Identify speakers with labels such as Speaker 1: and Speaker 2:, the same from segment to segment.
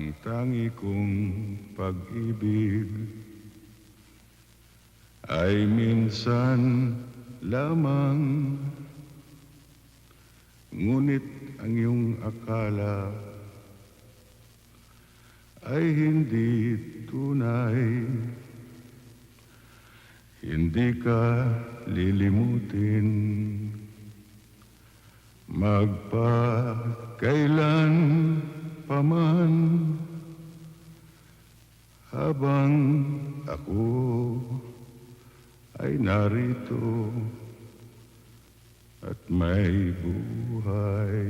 Speaker 1: Ang tangi kong pag-ibig ay minsan lamang, ngunit ang iyong akala ay hindi tunay. Hindi ka lilimutin magpakailan paman, habang ako ay narito at may buhay.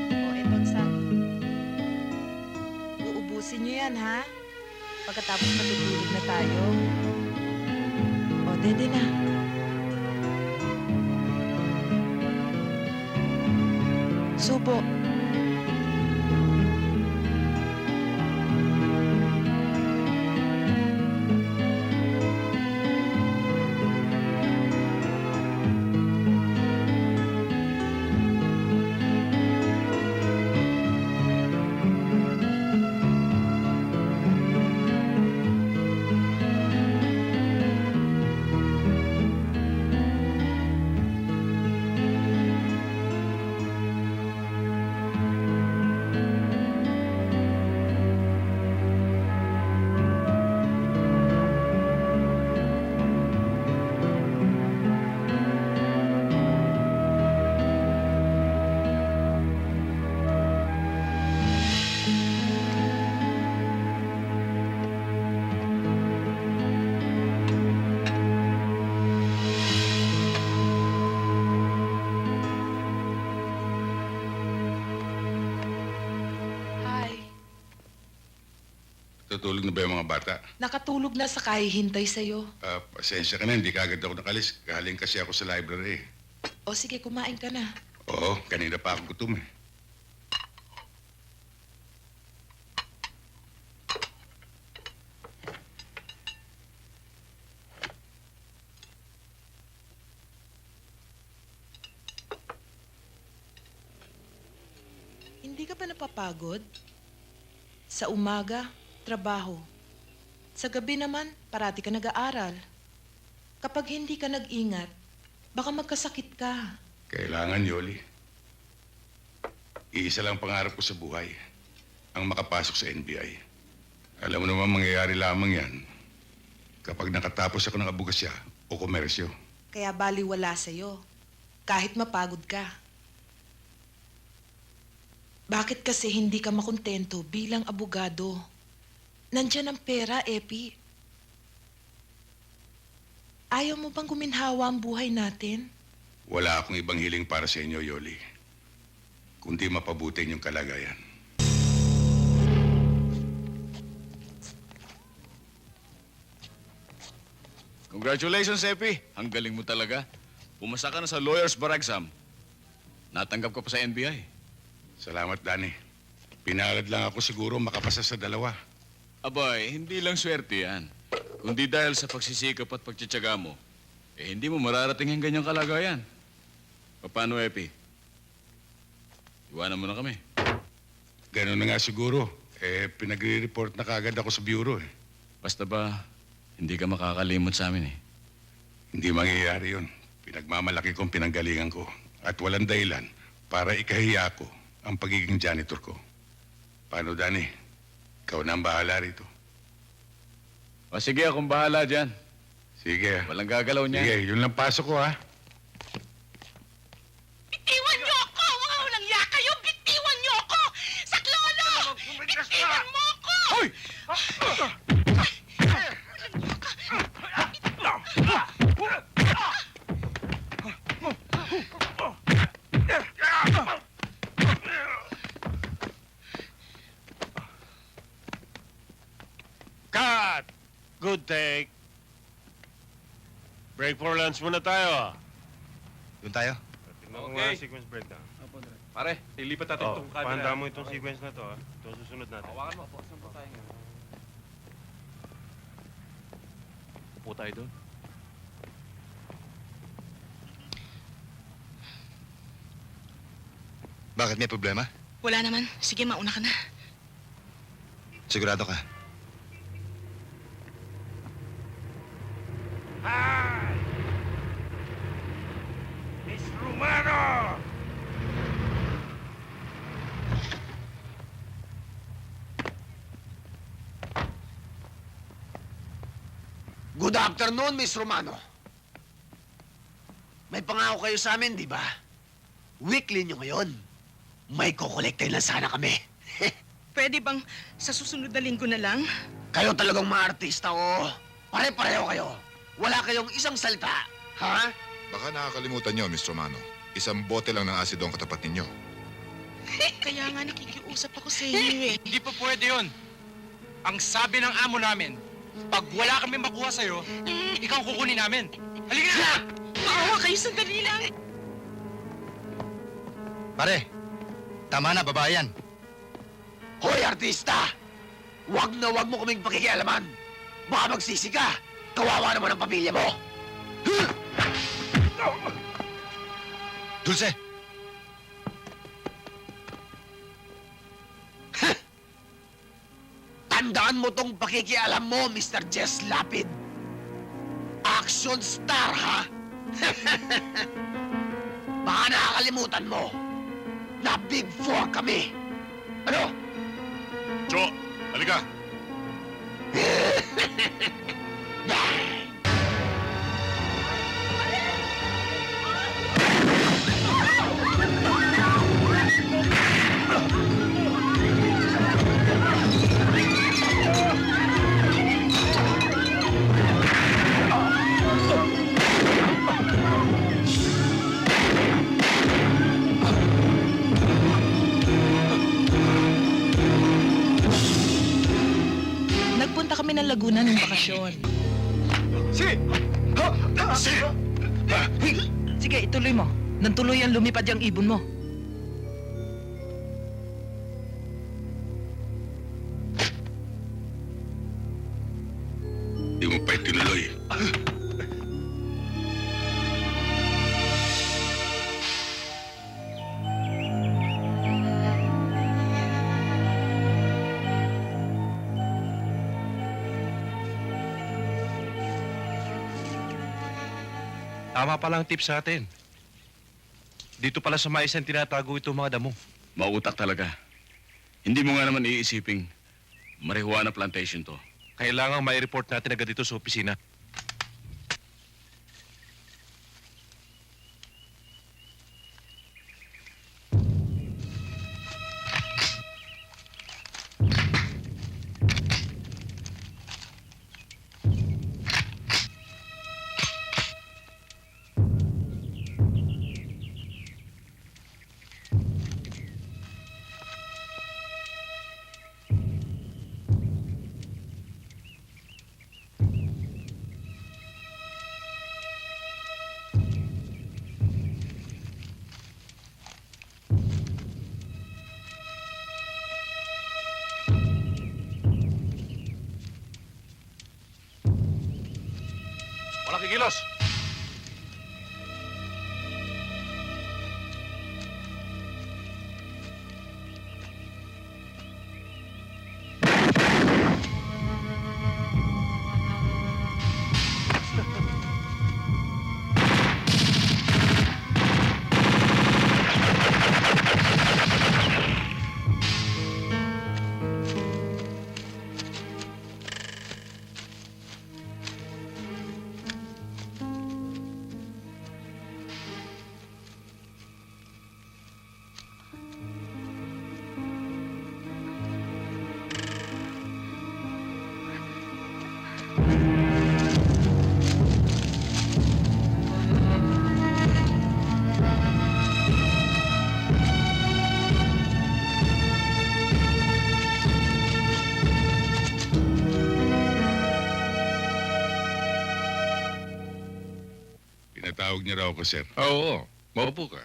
Speaker 2: O, etong saging. Uubusin niyo yan, ha? Pagkatapos matutulog na tayo. O, dede na. Subo. Hi.
Speaker 1: Tutulog na ba yung mga bata?
Speaker 2: Nakatulog na sa kahihintay sa'yo.
Speaker 1: Pasensya ka na, hindi kagad ako nakalis. Galing kasi ako sa library.
Speaker 2: O, sige, kumain ka na.
Speaker 1: Oo, kanina pa ako gutom eh.
Speaker 2: Hindi ka ba napapagod? Sa umaga, trabaho. Sa gabi naman, parati ka nag-aaral. Kapag hindi ka nag-ingat, baka magkasakit ka.
Speaker 1: Kailangan, Yoli. Iisa lang pangarap ko sa buhay. Ang makapasok sa NBI. Alam mo naman mangyayari lamang yan kapag nakatapos ako ng abogasya o komersyo.
Speaker 2: Kaya baliwala sa'yo, kahit mapagod ka. Bakit kasi hindi ka makontento bilang abogado? Nandyan ang pera, Epi. Ayaw mo bang guminhawa ang buhay natin?
Speaker 1: Wala akong ibang hiling para sa inyo, Yoli. Kundi mapabuti yung kalagayan.
Speaker 3: Congratulations, Epi. Ang galing mo talaga. Pumasa ka na sa lawyer's bar exam. Natanggap ka pa sa NBI.
Speaker 1: Salamat, Danny. Pinalad lang ako siguro makapasa sa dalawa.
Speaker 3: Abay, hindi lang swerte yan. Kundi dahil sa pagsisikap at pagtsatsaga mo, hindi mo mararating ang ganyang kalagayan. Paano, Epi? Iwanan mo na kami.
Speaker 1: Ganun na nga siguro. Pinagre-report na kagad ako sa bureau eh.
Speaker 3: Basta ba, hindi ka makakalimot sa amin eh.
Speaker 1: Hindi mangyayari yun. Pinagmamalaki kong pinanggalingan ko. At walang dahilan para ikahiya ko ang pagiging janitor ko. Paano, Danny? Ikaw na ang bahala rito.
Speaker 3: O sige, akong bahala dyan.
Speaker 1: Sige.
Speaker 3: Walang gagalaw niya.
Speaker 1: Sige, yun lang pasok ko, ha?
Speaker 4: Bitiwan niyo ako! Mga walang ya kayo! Bitiwan niyo ako! Saklolo! Bitiwan mo ako!
Speaker 3: Hoy!
Speaker 5: Cut! Good take. Break for lunch muna tayo.
Speaker 6: Doon tayo?
Speaker 5: Tingnan ko nga ang sequence breakdown.
Speaker 7: Pare, ilipat natin itong camera.
Speaker 5: Pahanda mo itong sequence na to, ha? Ito ang susunod natin.
Speaker 7: Hawakan mo po. Saan po tayo ngayon? Upo tayo doon.
Speaker 6: Bakit may problema?
Speaker 4: Wala naman. Sige, mauna ka na.
Speaker 6: Sigurado ka?
Speaker 5: Hi! Miss Romano!
Speaker 8: Good afternoon, Miss Romano. May pangako kayo sa amin, di ba? Weekly nyo ngayon. May kukolektay lang sana kami.
Speaker 4: Pwede bang sa susunod na linggo na lang?
Speaker 8: Kayo talagang mga artista, oh. Pare-pareho kayo. Wala kayong isang salita. Ha?
Speaker 9: Baka nakakalimutan nyo, Mr. Romano. Isang bote lang ng asido ang katapat ninyo.
Speaker 4: Kaya nga nakikiusap ako sa inyo eh.
Speaker 10: Hindi pa pwede yun. Ang sabi ng amo namin, pag wala kami makuha sa'yo, ikaw kukunin namin. Halika na!
Speaker 4: Maawa kayo, sandali lang.
Speaker 6: Pare, tama na, babae yan.
Speaker 8: Hoy, artista! Huwag na huwag mo kaming pakikialaman. Baka magsisi ka. Kawawa naman ang pamilya mo.
Speaker 6: Dulce!
Speaker 8: Tandaan mo tong pakikialam mo, Mr. Jess Lapid. Action star, ha? Baka nakakalimutan mo na Big Four kami. Ano?
Speaker 9: Jo, halika!
Speaker 2: Nagpunta kami ng Laguna ng bakasyon. Sige, ituloy mo. Nang tuluyan lumipad yung ibon mo.
Speaker 1: Di mo pa itinuloy.
Speaker 7: Tama palang tip sa atin. Dito pala sa mais ang tinatago itong mga damo.
Speaker 3: Mautak talaga. Hindi mo nga naman iisiping marijuana plantation to.
Speaker 7: Kailangang may report natin agad dito sa opisina. Walang kikilos!
Speaker 1: Pinatawag niyo raw ako, sir.
Speaker 11: Oo, maupo ka.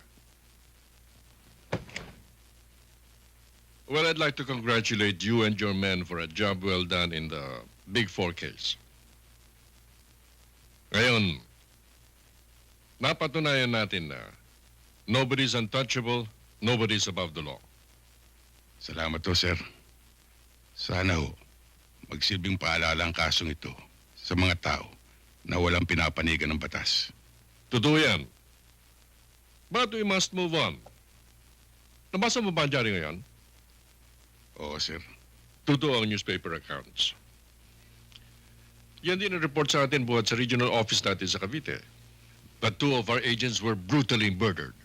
Speaker 11: Well, I'd like to congratulate you and your men for a job well done in the Big Four case. Ngayon, napatunayan natin na nobody's untouchable, nobody's above the law.
Speaker 1: Salamat to, sir. Sana ho, magsilbing paalala ang kasong ito sa mga tao na walang pinapanigan ng batas.
Speaker 11: Totoo yan. But we must move on. Nabasa mo ba ang dyaryo ngayon?
Speaker 1: Oo, sir.
Speaker 11: Totoo ang newspaper accounts. Yan din ang report sa atin buhat sa regional office natin sa Cavite. That 2 of our agents were brutally murdered.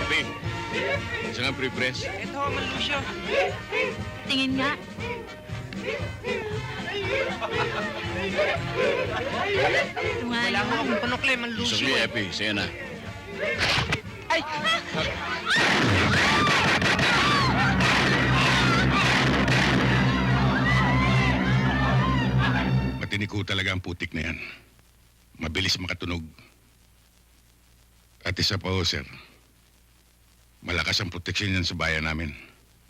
Speaker 3: Papi, isa nga pre-press.
Speaker 4: Ito, Malusyo.
Speaker 12: Tingin nga. Ito nga
Speaker 4: Wala
Speaker 12: yun.
Speaker 4: mo akong panukle,
Speaker 3: Isa
Speaker 4: Malusyo.
Speaker 3: kay Epi, sige na.
Speaker 4: Ay!
Speaker 1: Matiniko talaga ang putik na yan. Mabilis makatunog. At isa pa ho, sir. Malakas ang proteksyon yan sa bayan namin.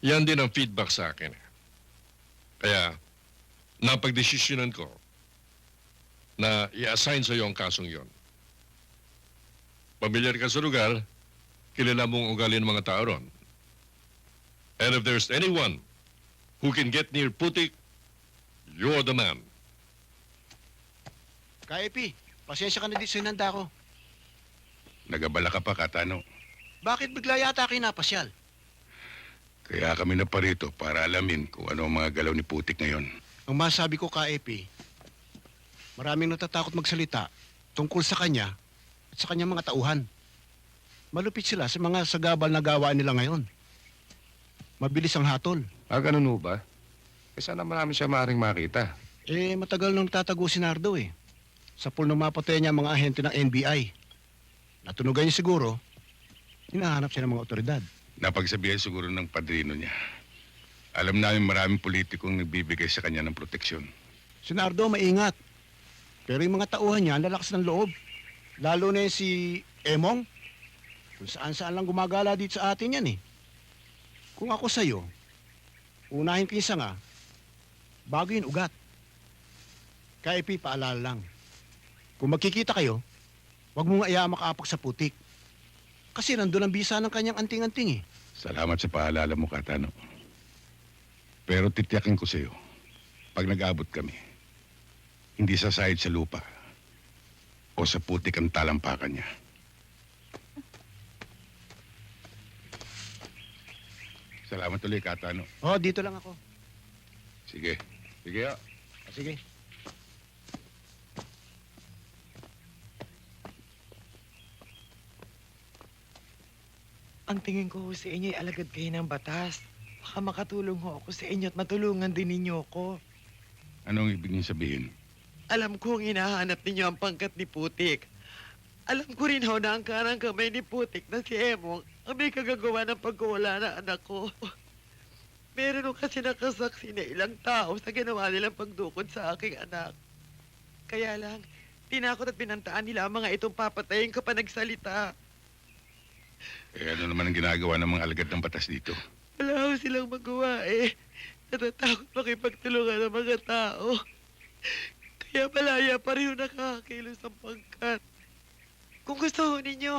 Speaker 11: Yan din ang feedback sa akin. Kaya, napagdesisyonan ko na i-assign sa iyo ang kasong yon. Pamilyar ka sa lugar, kilala mong ugali ng mga tao ron. And if there's anyone who can get near Putik, you're the man.
Speaker 6: Ka-Epi, pasensya ka na di sa hinanda ko.
Speaker 1: Nagabala ka pa, Katano.
Speaker 6: Bakit bigla yata kinapasyal?
Speaker 1: Kaya kami na parito para alamin kung ano ang mga galaw ni Putik ngayon.
Speaker 6: Ang masabi ko, Ka-Epi, maraming natatakot magsalita tungkol sa kanya at sa kanyang mga tauhan. Malupit sila sa mga sagabal na gawaan nila ngayon. Mabilis ang hatol.
Speaker 7: Ganun ho ba? Sana marami siya maaaring makita.
Speaker 6: Matagal nang tatago si Nardo Sa pool nung mapatay niya ang mga ahente ng NBI. Natunugan niya siguro, hinahanap siya ng mga otoridad.
Speaker 1: Napagsabihan siguro ng padrino niya. Alam namin maraming politikong nagbibigay sa kanya ng proteksyon.
Speaker 6: Si Nardo maingat. Pero yung mga tauhan niya, ang lalakas ng loob. Lalo na yung si Emong. Kung saan-saan lang gumagala dito sa atin yan Kung ako sa'yo, unahin ko yung sanga, bago yung ugat. Kaya paalala lang. Kung magkikita kayo, huwag mo nga iya makaapak sa putik. Kasi nandun ang bisa ng kanyang anting-anting
Speaker 1: Salamat sa paalala mo, Katano. Pero titiyakin ko sa'yo, pag nag-abot kami, hindi sasahid sa lupa o sa putik ang talampakan niya. Salamat ulit, Katano.
Speaker 6: Dito lang ako.
Speaker 1: Sige. Sige,
Speaker 6: Sige.
Speaker 4: Ang tingin ko sa inyo ay alagad kayo ng batas. Baka makatulong ho ako sa inyo at matulungan din ninyo ako.
Speaker 1: Anong ibig niyo sabihin?
Speaker 4: Alam kong hinahanap ninyo ang pangkat ni Putik. Alam ko rin ho na ang karang kamay ni Putik na si Emong ang may kagagawa ng pagkawala ng anak ko. Meron ho kasi nakasaksi na ilang tao sa ginawa nilang pagdukod sa aking anak. Kaya lang, tinakot at pinantaan nila ang mga itong papatayin kapag nagsalita.
Speaker 1: Ano naman ang ginagawa ng mga alagad ng batas dito?
Speaker 4: Wala ho silang magawa Natatakot makipagtulungan ng mga tao. Kaya malaya pa rin nakakakilos ang pangkat. Kung gusto ho ninyo,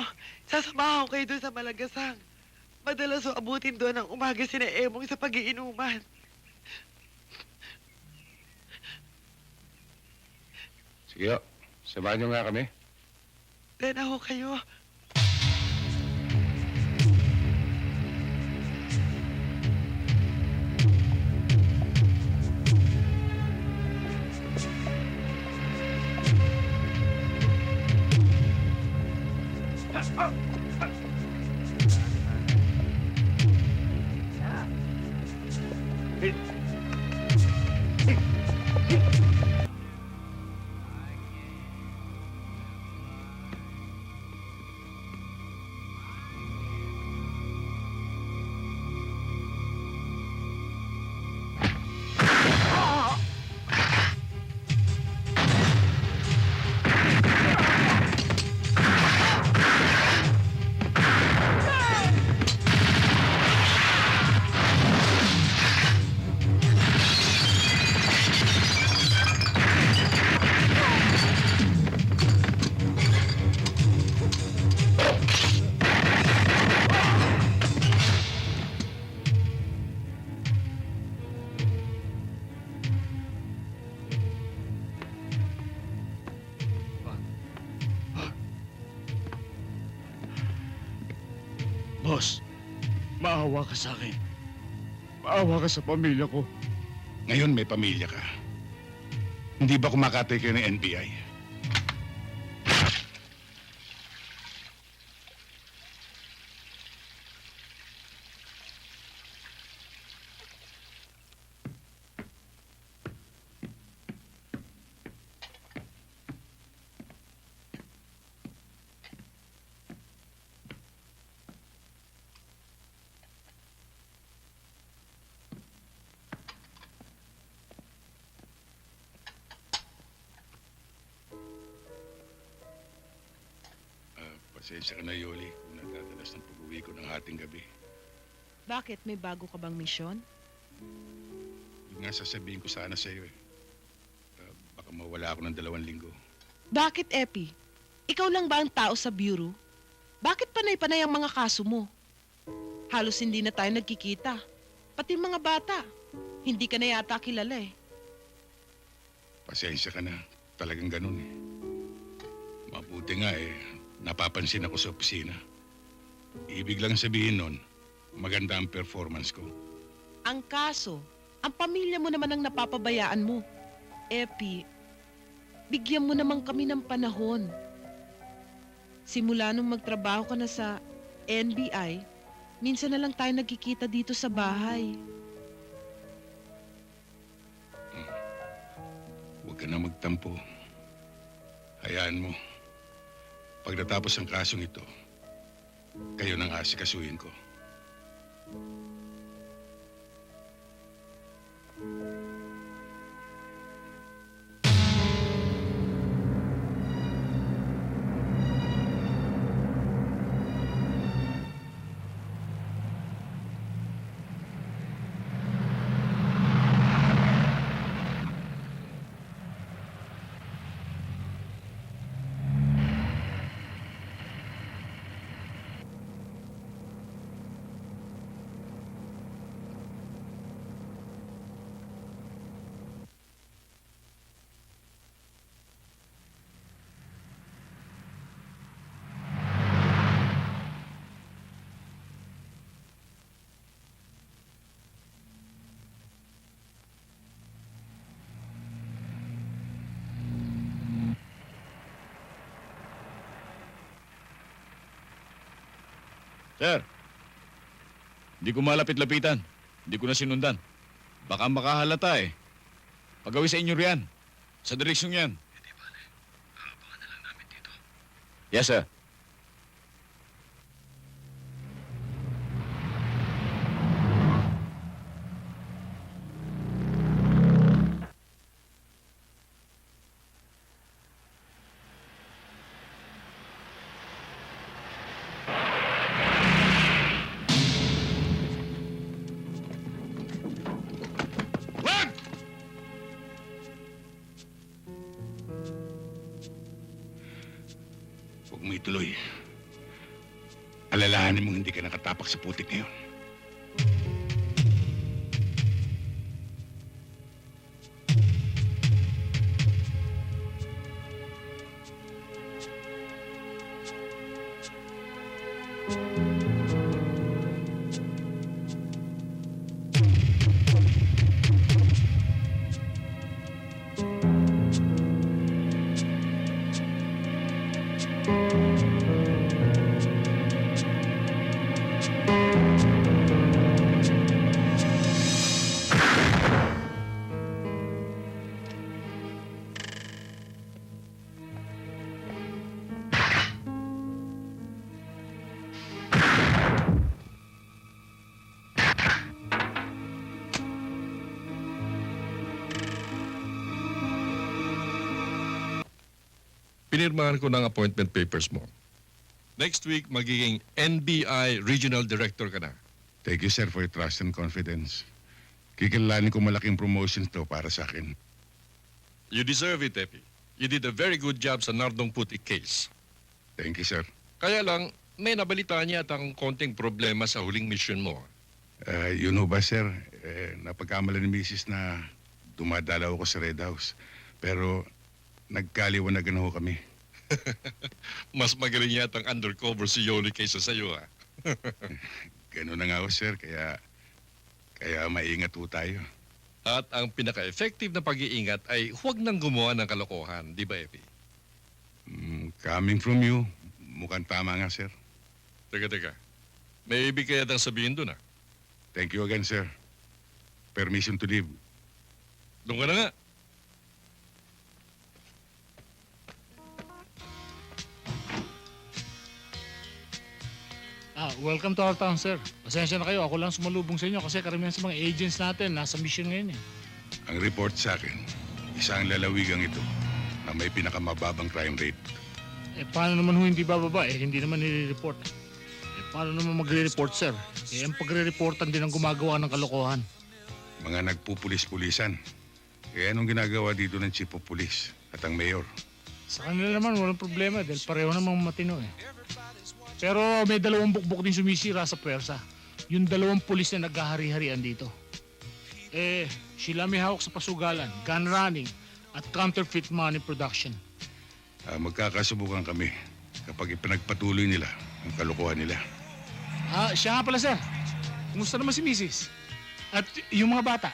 Speaker 4: sasamahan ko kayo doon sa Malagasang. Madalas ho abutin doon ang umaga sina Emong sa pag-iinuman.
Speaker 7: Sige, samahan niyo nga kami.
Speaker 4: Tena ho kayo.
Speaker 3: Boss, maawa ka sa akin. Maawa ka sa pamilya ko.
Speaker 1: Ngayon may pamilya ka. Hindi ba kumakatay kayo ng NBI? Pasensya ka na, Yoli, kung nagdadalas ng pag-uwi ko ng hating gabi.
Speaker 2: Bakit? May bago ka bang misyon?
Speaker 1: Yun nga sasabihin ko sana sa iyo eh. Baka mawala ako ng 2 linggo.
Speaker 2: Bakit, Epi? Ikaw lang ba ang tao sa bureau? Bakit panay-panay ang mga kaso mo? Halos hindi na tayo nagkikita. Pati mga bata. Hindi ka na yata kilala eh.
Speaker 1: Pasensya ka na. Talagang ganun eh. Mabuti nga eh. Napapansin ako sa opisina. Ibig lang sabihin nun, maganda ang performance ko.
Speaker 2: Ang kaso, ang pamilya mo naman ang napapabayaan mo. Epi, bigyan mo naman kami ng panahon. Simula nung magtrabaho ka na sa NBI, minsan na lang tayo nagkikita dito sa bahay.
Speaker 1: Huwag ka na magtampo. Hayaan mo. Pagdatapos ang kasong ito, kayo nang asikasuhin ko.
Speaker 3: Sir, hindi ko malapit-lapitan. Hindi ko na sinundan. Baka makahalata eh. Pagawin sa inyo riyan. Sa direksyon yan. Hindi bale. Aabangan na lang namin dito. Yes, sir.
Speaker 1: Huwag mo ituloy. Alalahanin mong hindi ka nakatapak sa putik ngayon.
Speaker 11: Pinirmahan ko ng appointment papers mo. Next week, magiging NBI Regional Director ka na.
Speaker 1: Thank you, sir, for your trust and confidence. Kikilalanin ko malaking promotion to para sa akin.
Speaker 11: You deserve it, Epi. You did a very good job sa Nardong Putik case.
Speaker 1: Thank you, sir.
Speaker 11: Kaya lang, may nabalitaan niya at ang konting problema sa huling mission mo.
Speaker 1: Yun ho ba, sir? Napagkamala ni Mrs. na dumadalaw ako sa Red House. Pero nagkaliwanagan ho kami.
Speaker 11: Mas magaling yata ang undercover si Yoli kaysa sa'yo, ha?
Speaker 1: Ganun na nga ho, sir. Kaya maingat ho tayo.
Speaker 11: At ang pinaka-effective na pag-iingat ay huwag nang gumawa ng kalokohan, di ba, Epi?
Speaker 1: Coming from you, mukhang tama nga, sir.
Speaker 11: Teka. May ibig kaya tang sabihin doon, ha?
Speaker 1: Thank you again, sir. Permission to leave.
Speaker 11: Doon ka na nga.
Speaker 13: Welcome to our town, sir. Pasensya na kayo. Ako lang sumalubong sa inyo kasi karamihan sa mga agents natin nasa mission ngayon eh.
Speaker 1: Ang report sa akin, isang lalawigang ito na may pinakamababang crime rate.
Speaker 13: Paano naman hindi bababa? Hindi naman nire-report. Paano naman magre-report, sir? Ang pagre-reportan din ang gumagawa ng kalokohan.
Speaker 1: Mga nagpupulis-pulisan. Anong ginagawa dito ng chief of police at ang mayor?
Speaker 13: Sa kanila naman, walang problema dahil pareho namang matino eh. Pero may dalawang bukbok din sumisira sa pwersa. Yung dalawang pulis na naghahari-harian dito. Sila may hawak sa pasugalan, gun running, at counterfeit money production.
Speaker 1: Magkakasubukan kami kapag ipinagpatuloy nila ang kalokohan nila.
Speaker 13: Siya nga pala, sir. Kumusta naman si Mrs.? At yung mga bata?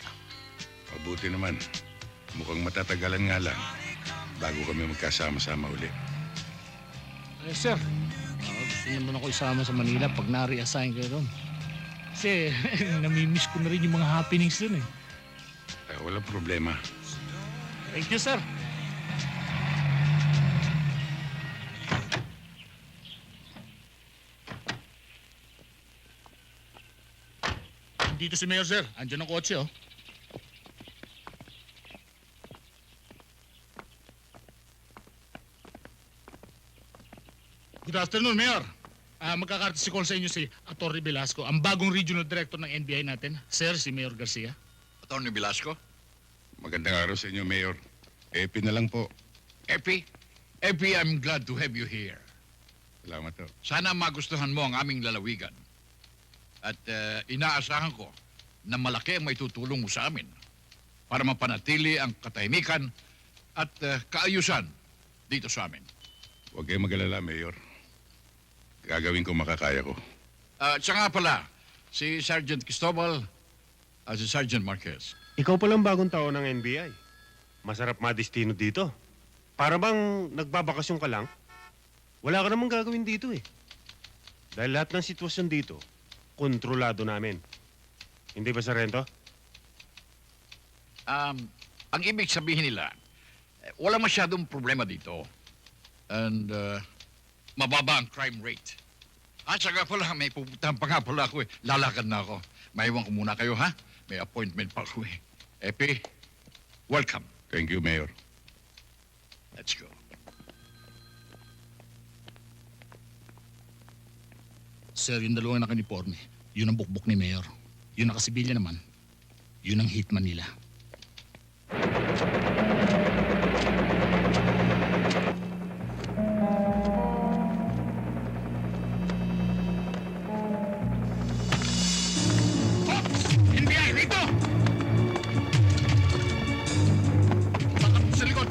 Speaker 1: Mabuti naman. Mukhang matatagalan nga lang bago kami magkasama-sama uli.
Speaker 13: Sir, gusto naman ako isama sa Manila pag na-reassign kayo doon. Kasi namimiss ko na rin yung mga happenings doon eh.
Speaker 1: Walang problema.
Speaker 13: Thank you, sir. Dito si Mayor, sir. Andiyan ang kotse, oh. Good afternoon, Mayor. Magkakartis call sa inyo si Atty. Velasco, ang bagong regional director ng NBI natin. Sir, si Mayor Garcia.
Speaker 3: Atty. Velasco?
Speaker 1: Magandang araw sa inyo, Mayor. Epi na lang po.
Speaker 3: Epi? Epi, I'm glad to have you here.
Speaker 1: Salamat po.
Speaker 3: Sana magustuhan mo ang aming lalawigan. At inaasahan ko na malaki ang may tutulong mo sa amin para mapanatili ang katahimikan at kaayusan dito sa amin.
Speaker 1: Huwag kayong mag-alala, Mayor. Gagawin ko makakaya ko.
Speaker 3: Siya nga pala, si Sergeant Cristobal at si Sergeant Marquez.
Speaker 5: Ikaw palang bagong tao ng NBI. Masarap madistino dito. Para bang nagbabakasyon ka lang? Wala ka namang gagawin dito eh. Dahil lahat ng sitwasyon dito, kontrolado namin. Hindi ba, Sargento?
Speaker 3: Ang ibig sabihin nila, wala masyadong problema dito. And mababa ang crime rate. At saka pala, may pupuntahan pa nga pala ako eh. Lalakad na ako. Maiwan ko muna kayo, ha? May appointment pa ako eh. Epi, welcome.
Speaker 1: Thank you, Mayor.
Speaker 3: Let's go.
Speaker 13: Sir, yung dalawang nakaniporme, yun ang bukbok ni Mayor. Yung nakasibilya naman, yun ang hitman nila.
Speaker 3: NBI, rito! Bakit sa likod?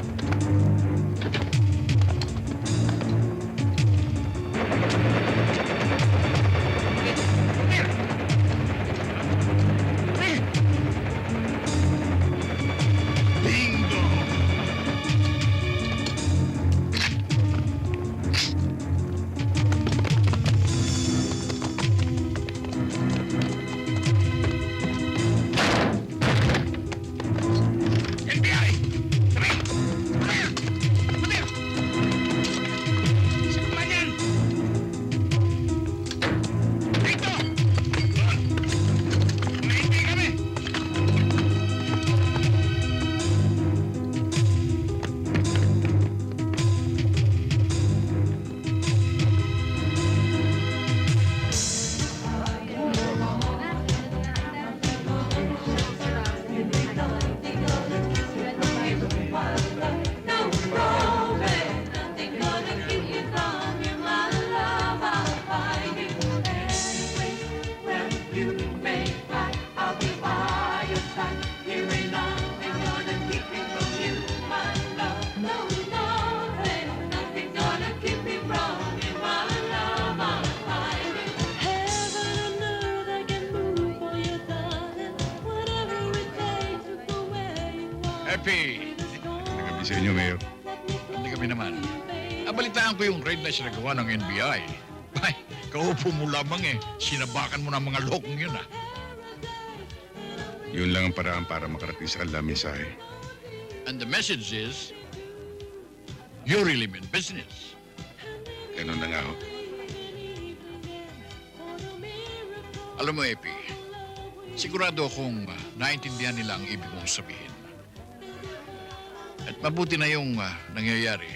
Speaker 3: Epi!
Speaker 1: Nagabi sa inyo, Mayor.
Speaker 3: Hindi kami naman. Nabalitaan ko yung raid na sinagawa ng NBI. Ay, kaupo mo lamang eh. Sinabakan mo na mga lokong yun ah.
Speaker 1: Yun lang ang paraan para makarating sa kanilang mensahe.
Speaker 3: And the message is, you really mean business.
Speaker 1: Ganun na nga ho.
Speaker 3: Alam mo, Epi, sigurado akong naintindihan nila ang ibig mong sabihin. At mabuti na yung nangyayari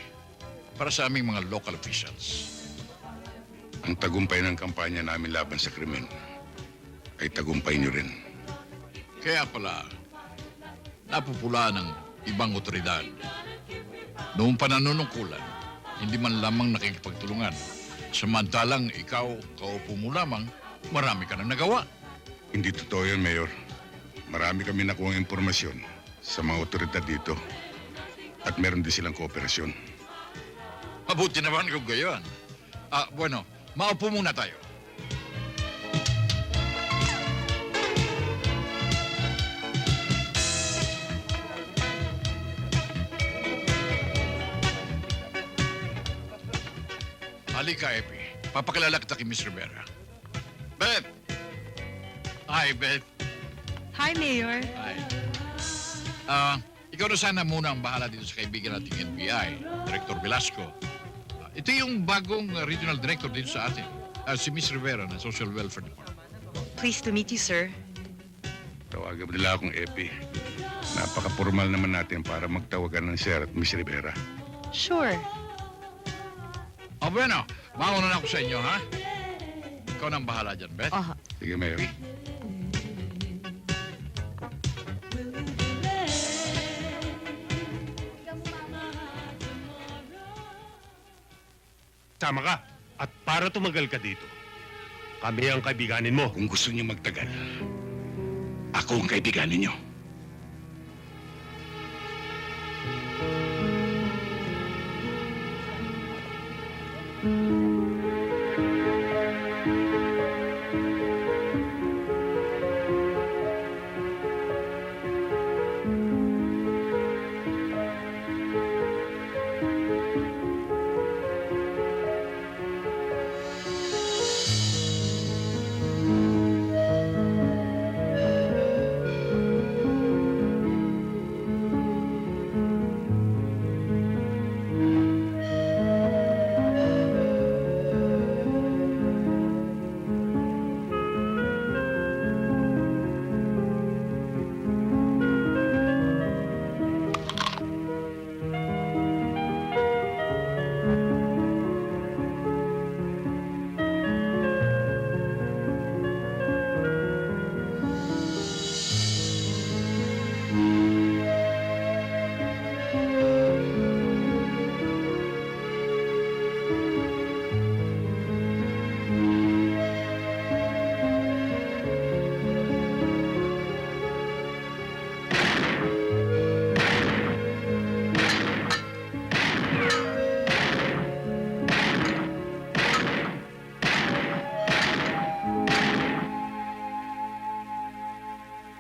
Speaker 3: para sa aming mga local officials.
Speaker 1: Ang tagumpay ng kampanya namin laban sa krimen ay tagumpay niyo rin.
Speaker 3: Kaya pala, napupula ng ibang otoridad. Noong pananunungkulan, hindi man lamang nakikipagtulungan. Samantalang ikaw, kaupo mo lamang, marami ka nang nagawa.
Speaker 1: Hindi totoo yun, Mayor. Marami kami nakuha impormasyon sa mga otoridad dito. At meron din silang kooperasyon.
Speaker 3: Mabuti naman kung gayon. Bueno, maupo muna tayo. Halika, Epi. Papakilala kita kay Miss Rivera. Beth! Hi, Beth.
Speaker 12: Hi, Mayor.
Speaker 3: Hi. Ikaw na sana muna ang bahala dito sa kaibigan nating NBI, Director Velasco. Ito yung bagong regional director dito sa atin, si Miss Rivera ng Social Welfare Department.
Speaker 2: Pleased to meet you, sir.
Speaker 1: Tawagan nila akong Epi. Napaka-formal naman natin para magtawagan ng Sir at Miss Rivera.
Speaker 2: Sure.
Speaker 3: Bueno, mauna na ako sa inyo, ha? Ikaw na ang bahala dyan, Beth.
Speaker 1: Sige, Mayor.
Speaker 5: Sama ka. At para tumagal ka dito, kami ang kaibiganin mo.
Speaker 1: Kung gusto niyo magtagal, ako ang kaibiganin niyo.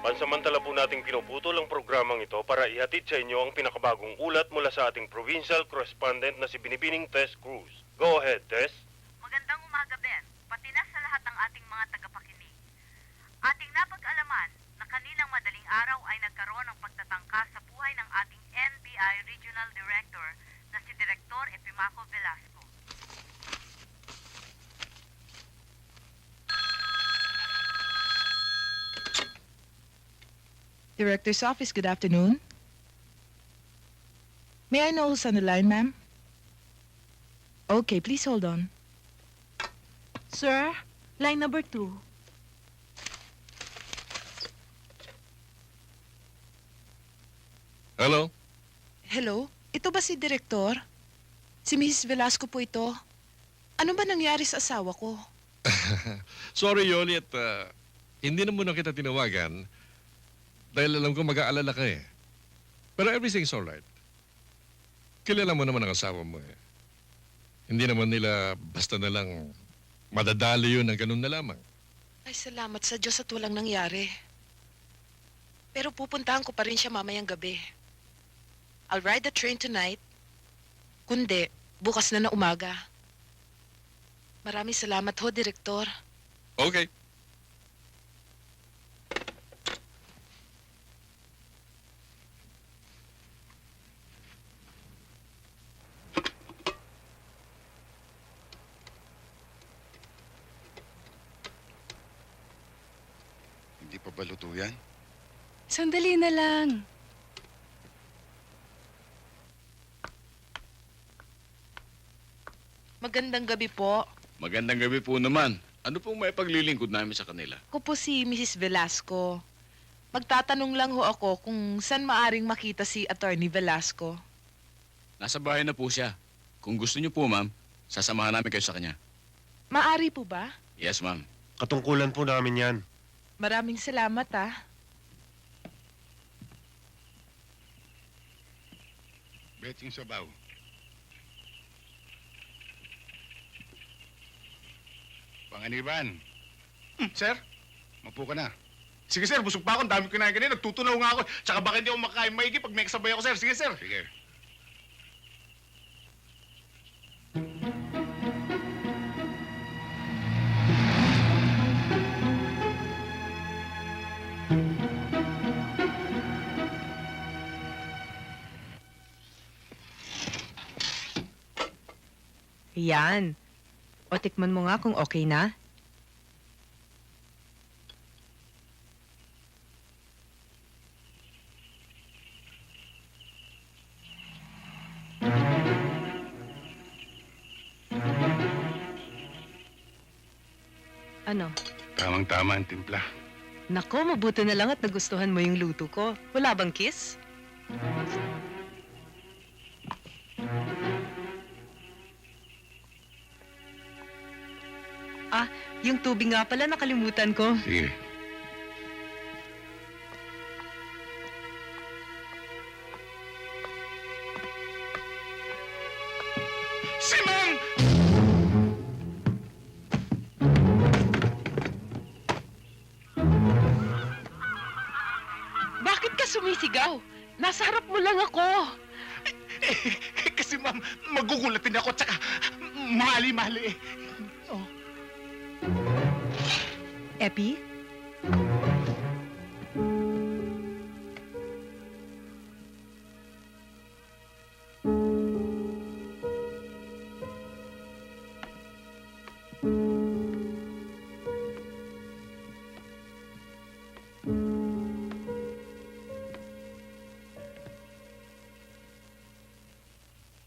Speaker 14: Pansamantala po nating pinuputol ang programang ito para ihatid sa inyo ang pinakabagong ulat mula sa ating provincial correspondent na si Binibining Tess Cruz. Go ahead, Tess.
Speaker 15: Magandang umaga, Ben. Pati na sa lahat ng ating mga tagapakinig. Ating napag-alaman na kaninang madaling araw ay nagkaroon ng pagtatangka sa buhay ng ating NBI Regional Director na si Director Epimaco Velasco.
Speaker 2: Director's office, good afternoon. May I know who's on the line, ma'am? Okay, please hold on.
Speaker 12: Sir, line number 2.
Speaker 11: Hello?
Speaker 2: Hello? Ito ba si Direktor? Si Mrs. Velasco po ito. Ano ba nangyari sa asawa ko?
Speaker 11: Sorry, Yoli, at hindi na muna kita tinawagan dahil alam ko mag-aalala ka eh. Pero everything's alright. Kilala mo naman ang asawa mo eh. Hindi naman nila basta na lang madadali yun ng ganun na lamang.
Speaker 2: Ay, salamat sa Diyos at walang nangyari. Pero pupuntahan ko pa rin siya mamayang gabi. I'll ride the train tonight. Kundi, bukas na umaga. Maraming salamat ho, Direktor.
Speaker 11: Okay.
Speaker 1: Hindi pa ba luto yan?
Speaker 16: Sandali na lang.
Speaker 2: Magandang gabi po.
Speaker 3: Magandang gabi po naman. Ano pong may paglilingkod namin sa kanila?
Speaker 2: Ako po si Mrs. Velasco. Magtatanong lang ho ako kung saan maaring makita si Attorney Velasco.
Speaker 3: Nasa bahay na po siya. Kung gusto niyo po, ma'am, sasamahan namin kayo sa kanya.
Speaker 2: Maari po ba?
Speaker 3: Yes, ma'am.
Speaker 5: Katungkulan po namin yan.
Speaker 2: Maraming salamat, ah.
Speaker 1: Betching sabaw. Panganiban.
Speaker 13: Sir?
Speaker 1: Mapo ka na.
Speaker 13: Sige, sir. Busog pa ako. Ang dami ko kinain kanina. Nagtutunaw nga ako. Tsaka bakit hindi ako makakain maigi pag may kasabay ako, sir? Sige, sir.
Speaker 1: Sige.
Speaker 17: Yan. O tikman mo nga kung okay na. Ano?
Speaker 1: Tamang-tama ang timpla.
Speaker 17: Nako, mabuti na lang at nagustuhan mo yung luto ko. Wala bang kiss? Ah, yung tubig nga pala nakalimutan ko.
Speaker 1: Sige.
Speaker 13: Si Ma'am!
Speaker 2: Bakit ka sumisigaw? Nasa harap mo lang ako.
Speaker 13: Kasi ma'am, magugulatin ako tsaka mali-mali. Oh.
Speaker 17: Epi?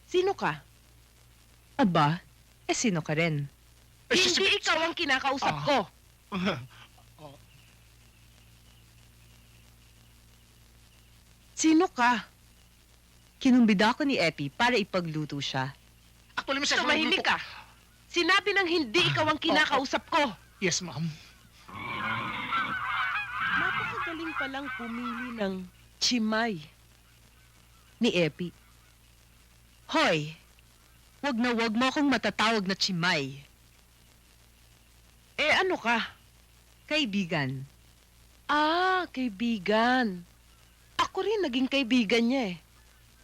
Speaker 2: Sino ka?
Speaker 17: Aba, sino ka rin?
Speaker 2: Hindi ikaw ang kinakausap ko. Sino ka?
Speaker 17: Kinumbida ko ni Epi para ipagluto siya.
Speaker 13: Actually, Mrs.
Speaker 2: Tumahimik ka. Sinabi ng hindi ikaw ang kinakausap ko.
Speaker 13: Yes, ma'am.
Speaker 2: Napakagaling palang pumili ng chimay.
Speaker 17: Ni Epi. Hoy, wag mo akong matatawag na chimay.
Speaker 2: Eh, ano ka?
Speaker 17: Kaibigan.
Speaker 2: Ah, kaibigan. Ako rin naging kaibigan niya eh.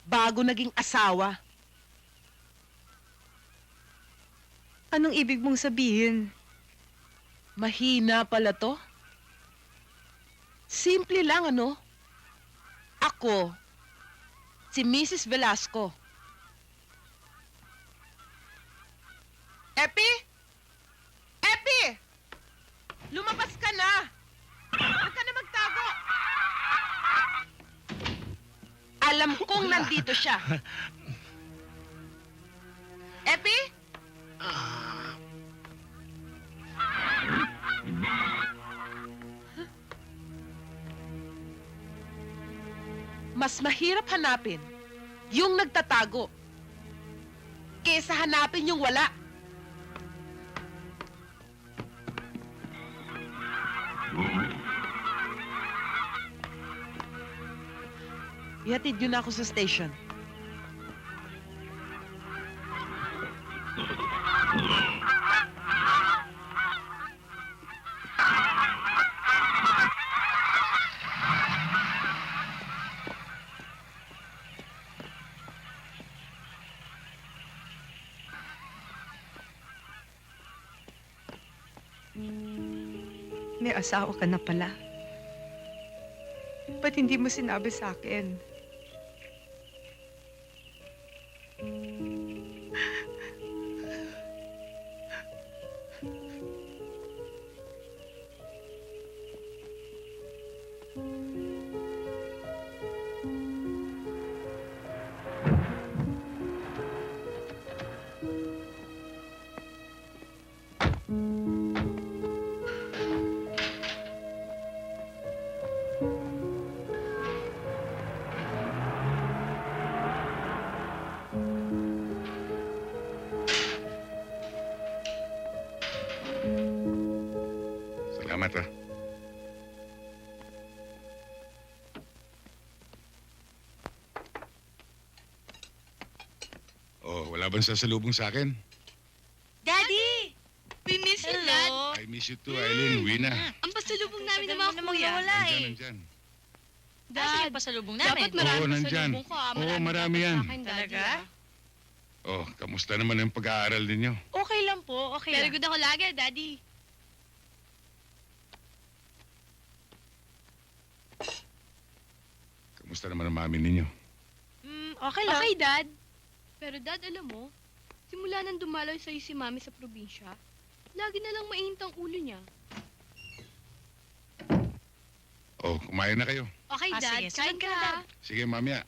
Speaker 2: Bago naging asawa.
Speaker 17: Anong ibig mong sabihin?
Speaker 2: Mahina pala to. Simple lang, ano? Ako, si Mrs. Velasco. Epi? Epi! Lumabas ka na! Huwag ka na magtago! Alam kong nandito siya. Epi? Mas mahirap hanapin yung nagtatago kesa hanapin yung wala. Ihatid yun ako sa station.
Speaker 12: May asawa ka na pala. Ba't hindi mo sinabi sa akin?
Speaker 1: Salamat, ha? Oh, wala bang sasalubong sa akin?
Speaker 18: Daddy! We miss you, Dad.
Speaker 1: I miss you too, Eileen. Uwi na.
Speaker 18: Ang pasalubong namin ng mga kuya. Wala
Speaker 1: Nandyan,
Speaker 18: eh.
Speaker 1: nandyan.
Speaker 18: Dad, yung pasalubong namin.
Speaker 16: Dapat marami
Speaker 1: Oo, nandyan.
Speaker 16: pasalubong ko.
Speaker 1: Oo, marami yan.
Speaker 12: Talaga?
Speaker 1: Oh, kamusta naman ang pag-aaral ninyo?
Speaker 16: Okay lang po, okay
Speaker 18: Very
Speaker 16: lang.
Speaker 18: good ako lagi, Daddy.
Speaker 1: Kamusta naman ang mami ninyo?
Speaker 16: Okay lang.
Speaker 18: Okay, Dad. Pero Dad, alam mo, simula nang dumalaw sa'yo si Mami sa probinsya, lagi na lang mainit ang ulo niya.
Speaker 1: Oh, kumain na kayo.
Speaker 18: Okay, Dad.
Speaker 16: Sige,
Speaker 18: Kain
Speaker 16: sunod
Speaker 18: ka
Speaker 16: ka na,
Speaker 18: na.
Speaker 16: Dad.
Speaker 1: Sige, mamaya.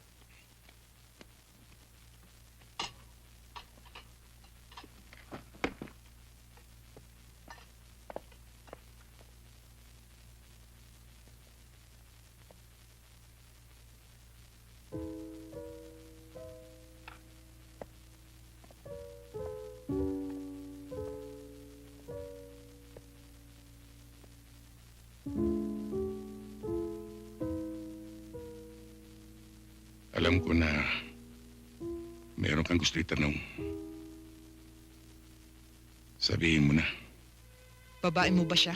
Speaker 1: Alam ko na meron kang gusto itanong. Sabihin mo na.
Speaker 2: Babae mo ba siya?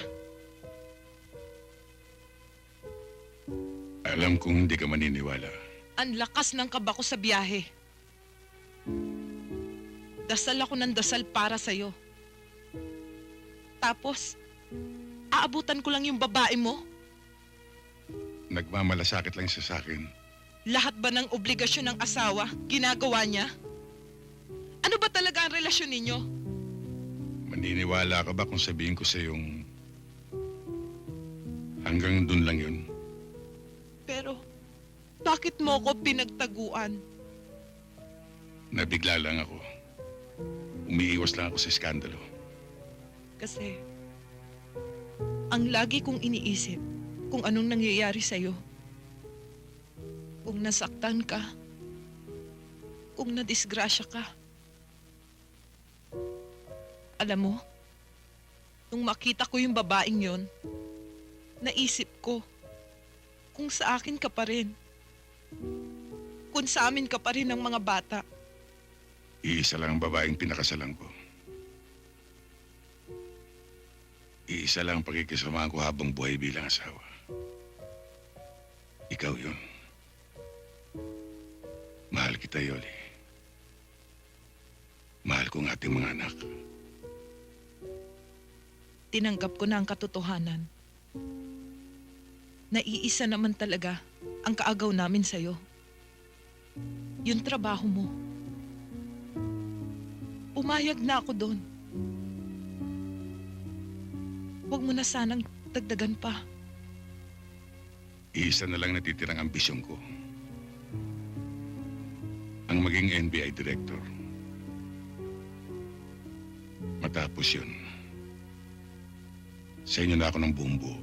Speaker 1: Alam kong hindi ka maniniwala.
Speaker 2: Ang lakas ng kaba ko sa biyahe. Dasal ako ng dasal para sa'yo. Tapos, aabutan ko lang yung babae mo?
Speaker 1: Nagmamalasakit lang siya sa akin.
Speaker 2: Lahat ba ng obligasyon ng asawa, ginagawa niya? Ano ba talaga ang relasyon ninyo?
Speaker 1: Maniniwala ka ba kung sabihin ko sa yung hanggang dun lang yun?
Speaker 2: Pero, bakit mo ko pinagtaguan?
Speaker 1: Nabigla lang ako. Umiiwas lang ako sa iskandalo.
Speaker 2: Kasi, ang lagi kong iniisip kung anong nangyayari sa'yo. Kung nasaktan ka, kung nadisgrasya ka. Alam mo, nung makita ko yung babaeng yon, naisip ko, kung sa akin ka pa rin, kung sa amin ka pa rin ng mga bata.
Speaker 1: Iisa lang ang babaeng pinakasalan ko. Iisa lang ang pakikisamahan ko habang buhay bilang asawa. Ikaw yun. Mahal kita, Yoli. Mahal ko ang ating mga anak.
Speaker 2: Tinanggap ko na ang katotohanan. Naiisa naman talaga ang kaagaw namin sa'yo. Yung trabaho mo. Umayag na ako doon. Huwag mo na sanang dagdagan pa.
Speaker 1: Iisa na lang natitirang ambisyon ko. Ang maging NBI director. Matapos yun, sa inyo na ako ng buong buo.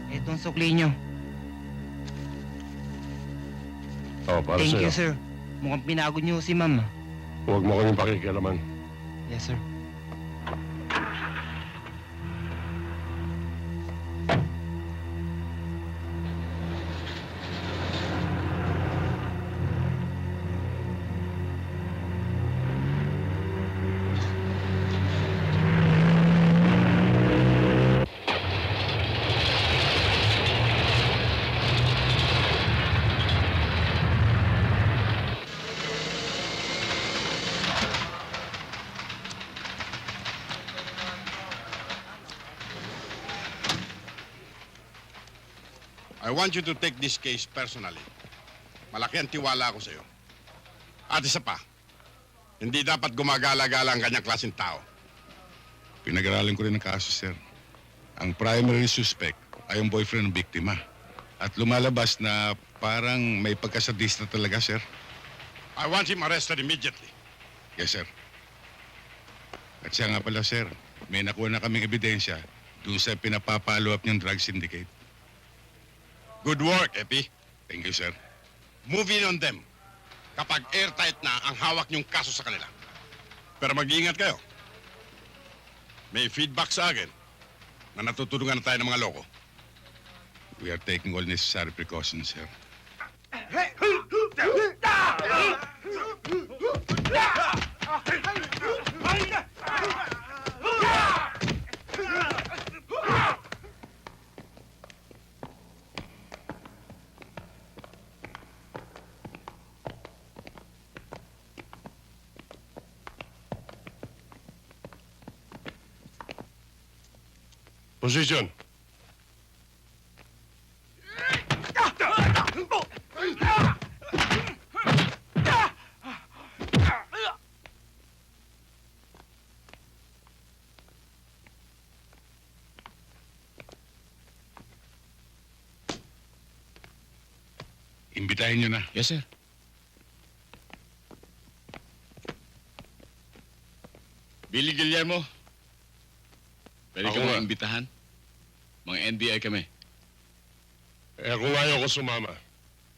Speaker 19: Itong sukli nyo.
Speaker 5: Oh, para
Speaker 19: Thank
Speaker 5: sa'yo.
Speaker 19: you, sir. Mukhang pinagod nyo si ma'am.
Speaker 5: Huwag mo kaming pakikialaman.
Speaker 19: Yes, sir.
Speaker 20: I want you to take this case personally. Malaki ang tiwala ko sa'yo. At isa pa, hindi dapat gumagala-gala ang kanyang klaseng tao.
Speaker 1: Pinag-aralan ko rin ang kaso, sir. Ang primary suspect ay ang boyfriend ng biktima. At lumalabas na parang may pagkasadista talaga, sir.
Speaker 20: I want him arrested immediately.
Speaker 1: Yes, sir. At siya nga pala, sir, may nakuha na kaming ebidensya doon sa pinapapalo up niyang drug syndicate.
Speaker 20: Good work, Epi.
Speaker 1: Thank you, sir.
Speaker 20: Moving on them. Kapag airtight na ang hawak niyong kaso sa kanila. Pero mag-iingat kayo. May feedback sa akin na natutulungan na tayo ng mga loko.
Speaker 1: We are taking all necessary precautions, sir.
Speaker 20: Position.
Speaker 1: Imbitahin niyo na.
Speaker 3: Yes, sir. Billy Guillermo. Pwede ka
Speaker 20: Ako
Speaker 3: mga
Speaker 20: nga.
Speaker 3: imbitahan? Mga NBI kami.
Speaker 20: Kung ayaw ko sumama.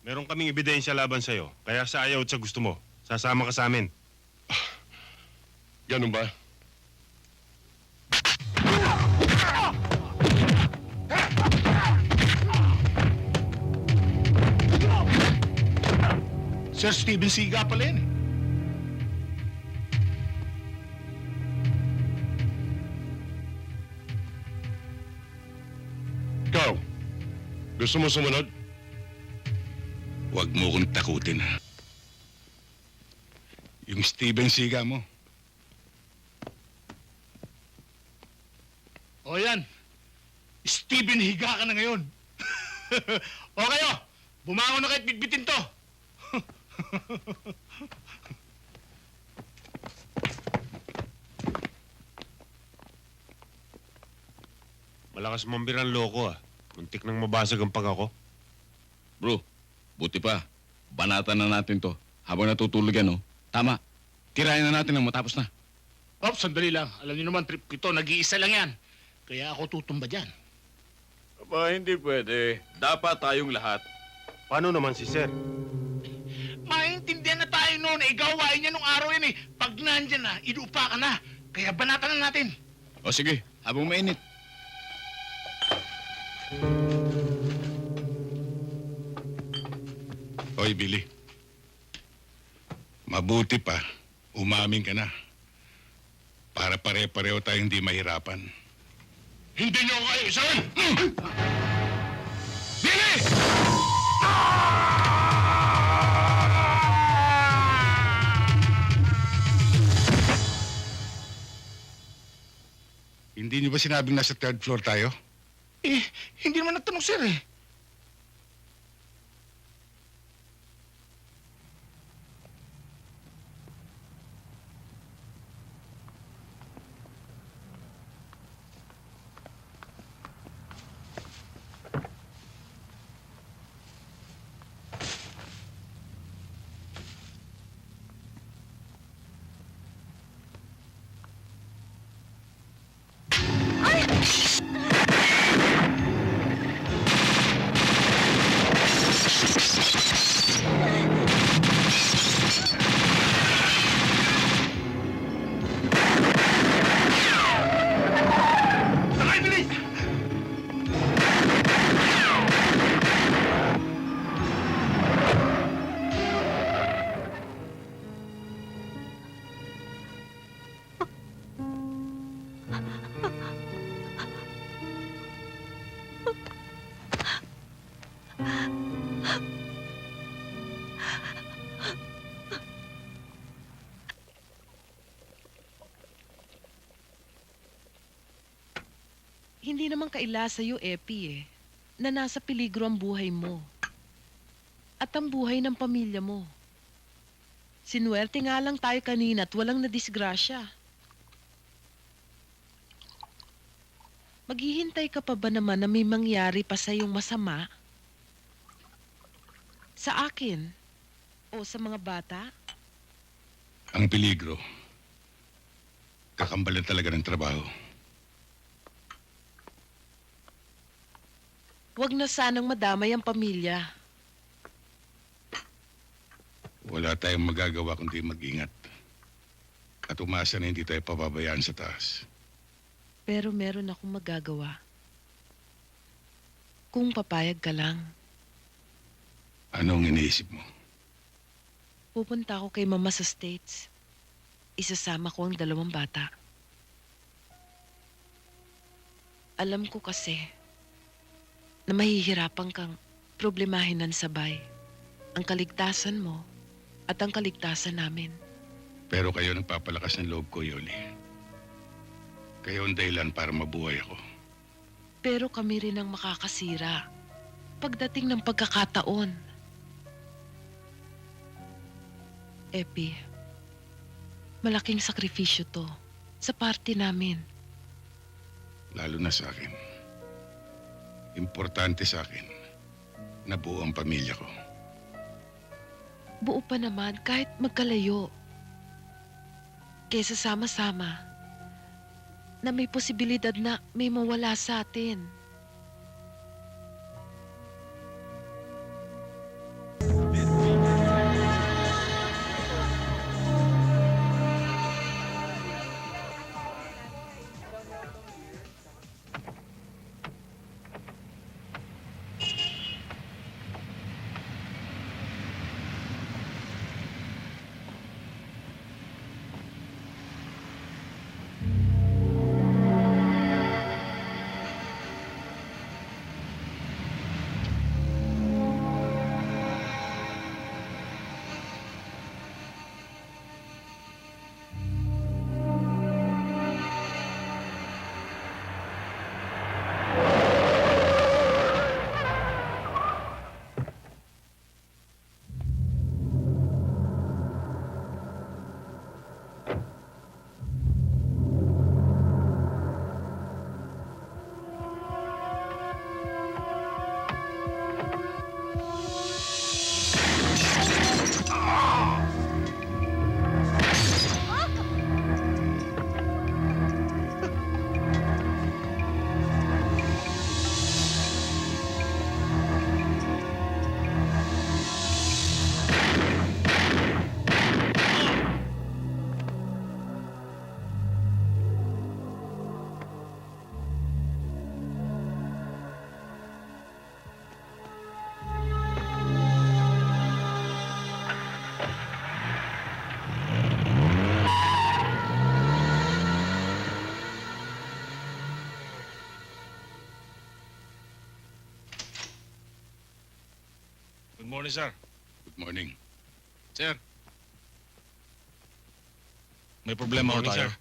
Speaker 5: Meron kaming ebidensya laban sa'yo. Kaya sa ayaw at sa gusto mo, sasama ka sa amin.
Speaker 20: Ganun ba?
Speaker 13: Sir Steven Siga pala yan eh.
Speaker 20: Ikaw, gusto mo sumunod?
Speaker 1: Huwag mo kong takutin, ha? Yung Steven Siga mo.
Speaker 13: O yan. Steven, higa ka na ngayon. O kayo, bumangon na kahit bitbitin to.
Speaker 5: Malakas mambirang loko ah. Muntik nang mabasag ang pag ako.
Speaker 3: Bro, buti pa. Banatan na natin to. Habang natutulog yan, oh. Tama. Tirayan na natin nang matapos na.
Speaker 13: Oh, sandali lang. Alam niyo naman, trip ko ito. Nag-iisa lang yan. Kaya ako tutumba dyan.
Speaker 3: Aba, hindi pwede. Dapat tayong lahat.
Speaker 5: Paano naman si Sir?
Speaker 13: Maintindihan na tayo noon. Eh, gawain niya nung araw yan eh. Pag nandyan na, idupa ka na. Kaya banatan na natin.
Speaker 3: O sige, habang mainit.
Speaker 1: Hoy, Billy. Mabuti pa, umamin ka na. Para pare-pareho tayong hindi mahirapan.
Speaker 13: Hindi niyo kayo, sir! Billy!
Speaker 1: Hindi niyo ba sinabing nasa third floor tayo?
Speaker 13: Eh, hindi naman nagtanong, sir eh.
Speaker 2: Hindi naman kaila sa'yo, Epi eh. na nasa peligro ang buhay mo at ang buhay ng pamilya mo. Sinuwerte nga lang tayo kanina at walang nadisgrasya. Maghihintay ka pa ba naman na may mangyari pa sa iyong masama? Sa akin? O sa mga bata?
Speaker 1: Ang peligro, kakambalan talaga ng trabaho.
Speaker 2: Huwag na sanang madamay ang pamilya.
Speaker 1: Wala tayong magagawa kundi mag-ingat. At umasa na hindi tayo pababayaan sa taas.
Speaker 2: Pero meron akong magagawa. Kung papayag ka lang,
Speaker 1: Anong iniisip mo?
Speaker 2: pupunta ako kay Mama sa States. Isasama ko ang 2 bata. Alam ko kasi na mahihirapan kang problemahin ng sabay ang kaligtasan mo at ang kaligtasan namin.
Speaker 1: Pero kayo nagpapalakas ng loob ko, Yoli. Kayo ang dahilan para mabuhay ako.
Speaker 2: Pero kami rin ang makakasira pagdating ng pagkakataon. Epi, malaking sakripisyo to sa party namin.
Speaker 1: Lalo na sa akin. Importante sa akin na buo ang pamilya ko.
Speaker 2: Buo pa naman kahit magkalayo. Kesa sama-sama na may posibilidad na may mawala sa atin.
Speaker 3: Good morning, sir.
Speaker 1: Good morning.
Speaker 3: Sir. May problema ho
Speaker 11: Good morning,
Speaker 3: tayo.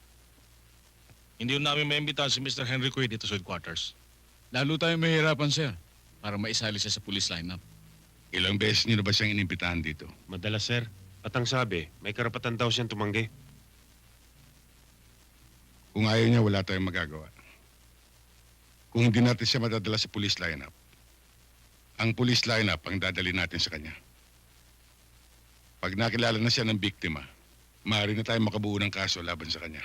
Speaker 3: Hindi ho namin maimbitahan si Mr. Henry Cuy dito sa headquarters.
Speaker 13: Lalo tayong mahirapan, sir, para maisali siya sa police lineup.
Speaker 1: Ilang beses niyo na ba siyang inimbitahan dito?
Speaker 5: Madalas, sir. At ang sabi, may karapatan daw siyang tumanggi.
Speaker 1: Kung ayaw niya, wala tayong magagawa. Kung hindi natin siya madadala sa police lineup, ang police lineup ang dadali natin sa kanya. Pag nakilala na siya ng biktima, maaari na tayo makabuo ng kaso laban sa kanya.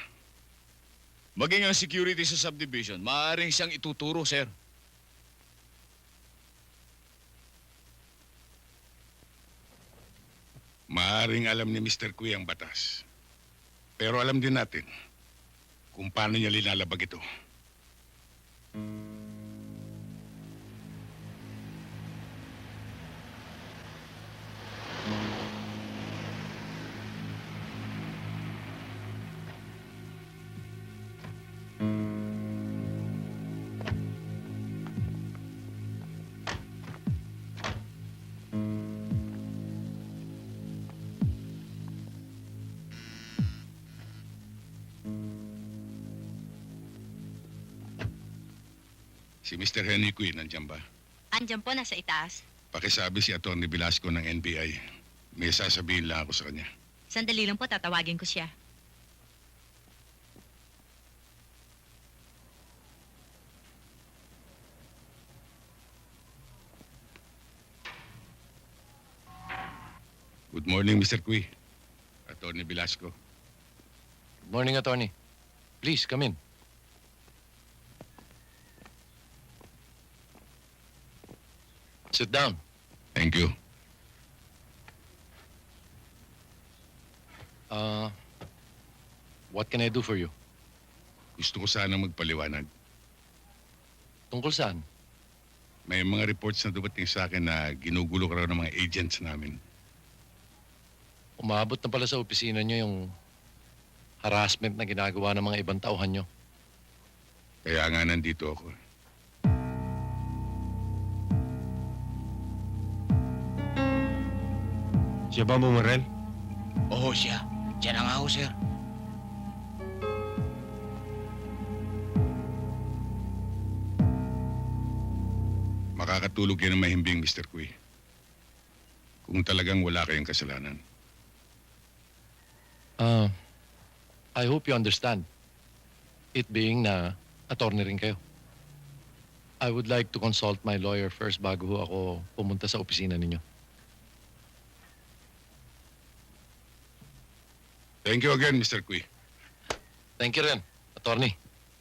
Speaker 3: Maging ang security sa subdivision, maaaring siyang ituturo, sir.
Speaker 1: Maaring alam ni Mr. Kui ang batas. Pero alam din natin kung paano niya linalabag ito. Si Mr. Henry Kui, nandiyan ba?
Speaker 21: Andyan po, nasa itaas.
Speaker 1: Pakisabi si Atty. Velasco ng NBI. May sasabihin lang ako sa kanya.
Speaker 21: Sandali lang po, tatawagin ko siya.
Speaker 1: Good morning, Mr. Cui. Atty. Velasco.
Speaker 7: Good morning, attorney. Please, come in. Sit down.
Speaker 1: Thank you.
Speaker 7: What can I do for you?
Speaker 1: Gusto ko sana magpaliwanag.
Speaker 7: Tungkol saan?
Speaker 1: May mga reports na dumating sa akin na ginugulo ka raw ng mga agents namin.
Speaker 7: Umabot na pala sa opisina nyo yung harassment na ginagawa ng mga ibang tauhan nyo.
Speaker 1: Kaya nga nandito ako.
Speaker 5: Siya ba bumarel?
Speaker 6: Oo, siya. Siya na nga ho, sir.
Speaker 1: Makakatulog yan ng mahimbing, Mr. Cui. Kung talagang wala kayong kasalanan.
Speaker 7: I hope you understand. It being na attorney rin kayo. I would like to consult my lawyer first bago ho ako pumunta sa opisina ninyo.
Speaker 1: Thank you again, Mr. Cui.
Speaker 7: Thank you rin, attorney.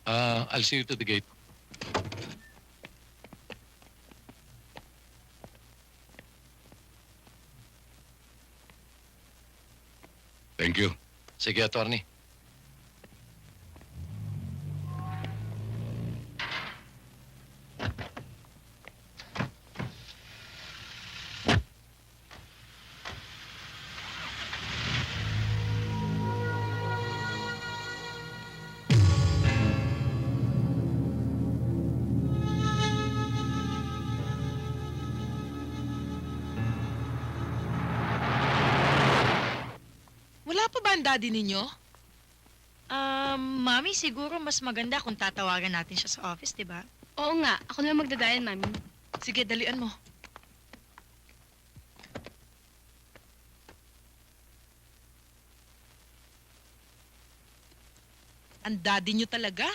Speaker 7: I'll see you to the gate.
Speaker 1: Thank you.
Speaker 7: Sige, attorney.
Speaker 2: Wala pa ba ang daddy ninyo?
Speaker 21: Mami, siguro mas maganda kung tatawagan natin siya sa office, di ba?
Speaker 18: Oo nga, ako na magdadayan, Mami.
Speaker 2: Sige, dalian mo. Ang daddy nyo talaga?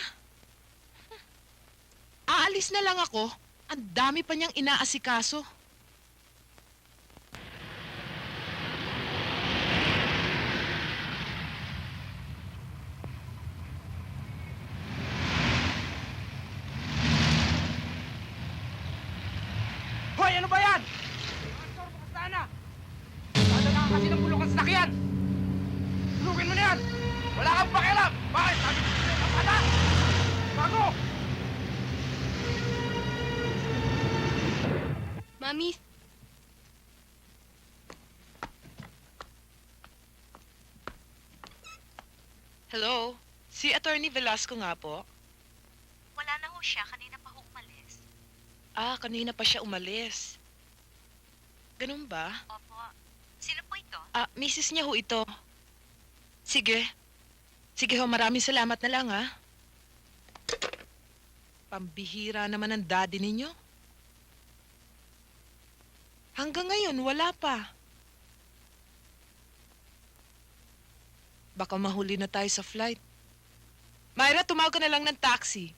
Speaker 2: Aalis na lang ako. Ang dami pa niyang inaasikaso.
Speaker 10: Hoy, ano ba yan? Pastor, bukas sana. Dadala ka kasi ng bulok ang sasakyan. Tulugin mo na yan. Wala kang pakialam. Bakit? Sabi ko sa'yo, kapata. Bago.
Speaker 18: Mami,
Speaker 2: Hello? Si Attorney Velasco nga po.
Speaker 21: Wala na ho siya, kanina pa ho umalis.
Speaker 2: Kanina pa siya umalis. Ganun ba?
Speaker 21: Opo. Sino po ito?
Speaker 2: Misis niya ho ito. Sige. Sige ho, maraming salamat na lang, ha? Pambihira naman ang daddy ninyo. Hanggang ngayon, wala pa. Baka mahuli na tayo sa flight. Myra, tumawag ka na lang ng taxi.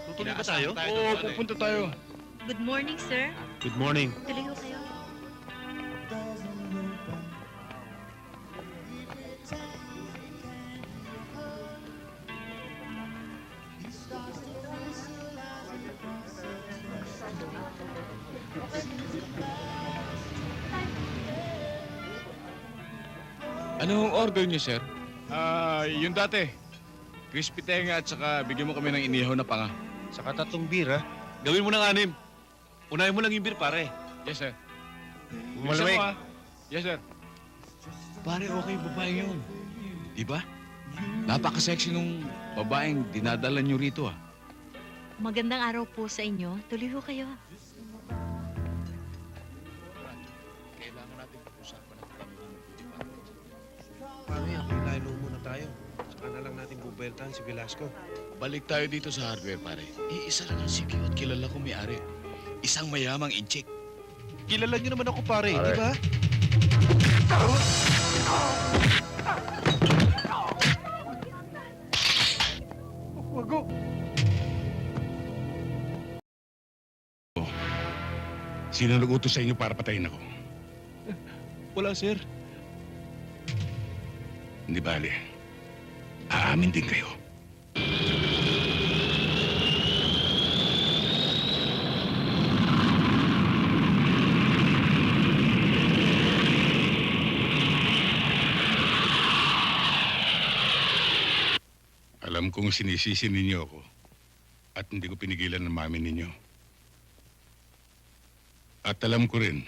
Speaker 5: Tutuloy ba tayo?
Speaker 13: Oo, pupunta tayo.
Speaker 21: Good morning, sir.
Speaker 5: Good morning.
Speaker 21: Tuloy ho kayo.
Speaker 3: Anong order niyo, sir? Yung dati. Crispy tenga at saka bigyan mo kami ng inihaw na panga.
Speaker 5: Saka 3 beer, ha?
Speaker 11: Gawin mo ng 6. Unahin mo lang yung beer, pare.
Speaker 3: Yes, sir.
Speaker 5: Malamig.
Speaker 3: Bilisan mo, yes, sir. Pare, okay yung babae yun. Di ba? Napaka-sexy nung babaeng dinadala niyo rito,
Speaker 21: Magandang araw po sa inyo. Tuloy ho kayo.
Speaker 3: Kailangan natin pag-usapan ang
Speaker 5: Paano yan? Kailangan muna tayo. Saka na lang natin bubeltahan si Velasco.
Speaker 3: Balik tayo dito sa hardware, pare. Iisa lang ang CQ at kilala ko may-ari. Isang mayamang incheck.
Speaker 5: Kilala niyo naman ako, pare, di ba?
Speaker 10: Wago!
Speaker 1: Sino nag-utos sa inyo para patayin ako?
Speaker 5: Wala, sir.
Speaker 1: Hindi bale. Aamin din kayo. Alam kong sinisisi ninyo ako at hindi ko pinigilan ng mami ninyo. At alam ko rin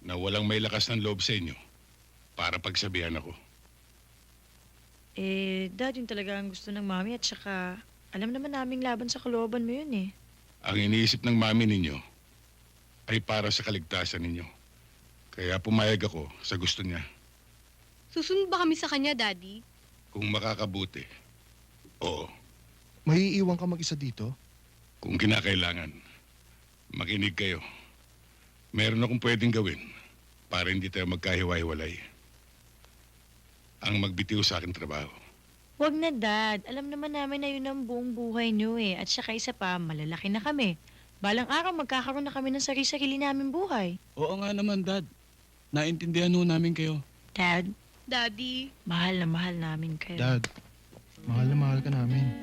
Speaker 1: na walang may lakas ng loob sa inyo para pagsabihan ako.
Speaker 21: Dad, yun talaga ang gusto ng mami at saka alam naman naming laban sa kalooban mo yun eh.
Speaker 1: Ang iniisip ng mami ninyo ay para sa kaligtasan ninyo. Kaya pumayag ako sa gusto niya.
Speaker 18: Susunod ba kami sa kanya, Daddy?
Speaker 1: Kung makakabuti, oo.
Speaker 8: May iiwan ka mag-isa dito?
Speaker 1: Kung kinakailangan, makinig kayo. Meron akong pwedeng gawin para hindi tayo magkahiwa-hiwalay. Ang magbitiw sa akin trabaho.
Speaker 21: Wag na, Dad. Alam naman namin na yun ang buong buhay niyo eh. At saka isa pa, malalaki na kami. Balang araw, magkakaroon na kami ng sarili-sarili namin buhay.
Speaker 3: Oo nga naman, Dad. Naintindihan ho namin kayo.
Speaker 21: Dad,
Speaker 18: Daddy.
Speaker 21: mahal na mahal namin kayo.
Speaker 8: Dad, mahal na mahal ka namin.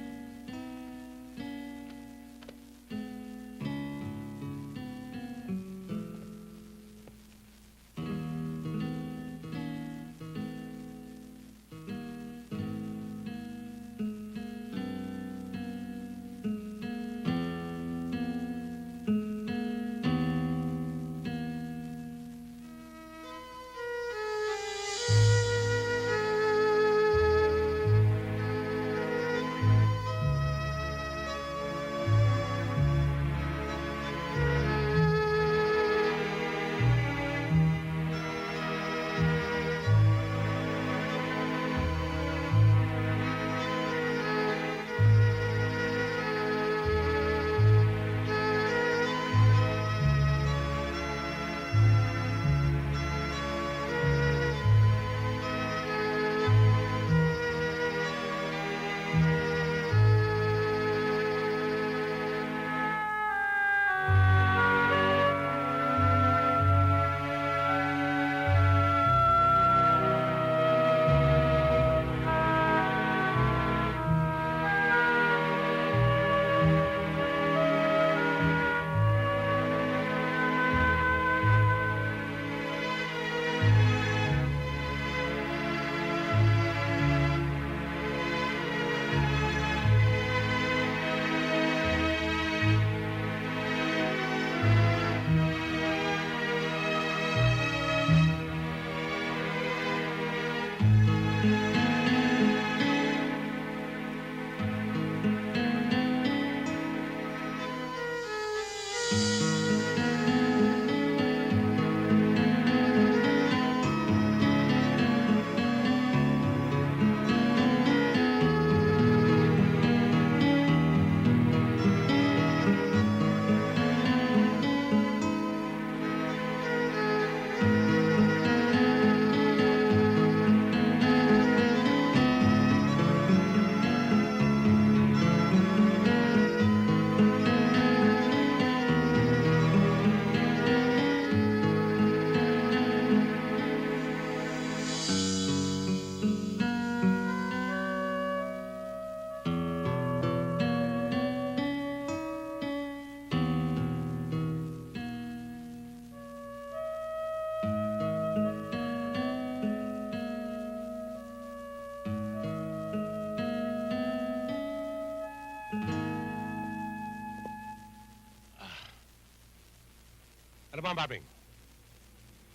Speaker 20: Ano ba, Babing?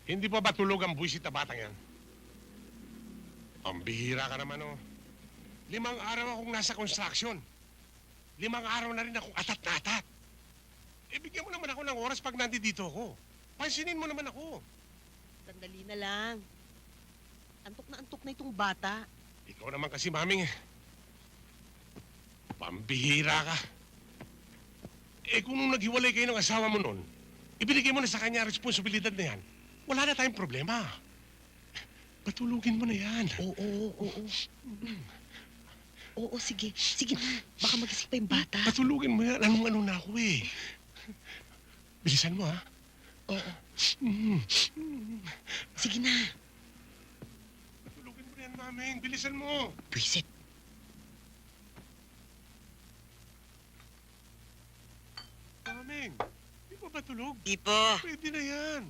Speaker 20: Hindi pa ba tulog ang buwisit na batang yan? Ang bihira ka naman, oh. 5 araw akong nasa construction. 5 araw na rin akong atat na atat. Bigyan mo naman ako ng oras pag nandito ako. Pansinin mo naman ako.
Speaker 4: Sandali na lang. Antok na itong bata.
Speaker 20: Ikaw naman kasi, Maming. Pambihira ka. Kung nung naghiwalay kayo ng asawa mo noon, ibinigay mo na sa kanya ang responsibilidad na yan, wala na tayong problema. Patulugin mo na yan.
Speaker 4: Oo, sige. Sige na. Baka magising pa yung bata.
Speaker 20: Patulugin mo yan. Anong-ano na ako eh. Bilisan mo, ha?
Speaker 4: Oo. Sige na.
Speaker 20: Patulugin mo na yan, Maming. Bilisan mo.
Speaker 4: Pwisit.
Speaker 20: Maming, di pa ba tulog?
Speaker 4: Di pa.
Speaker 20: Pwede na yan.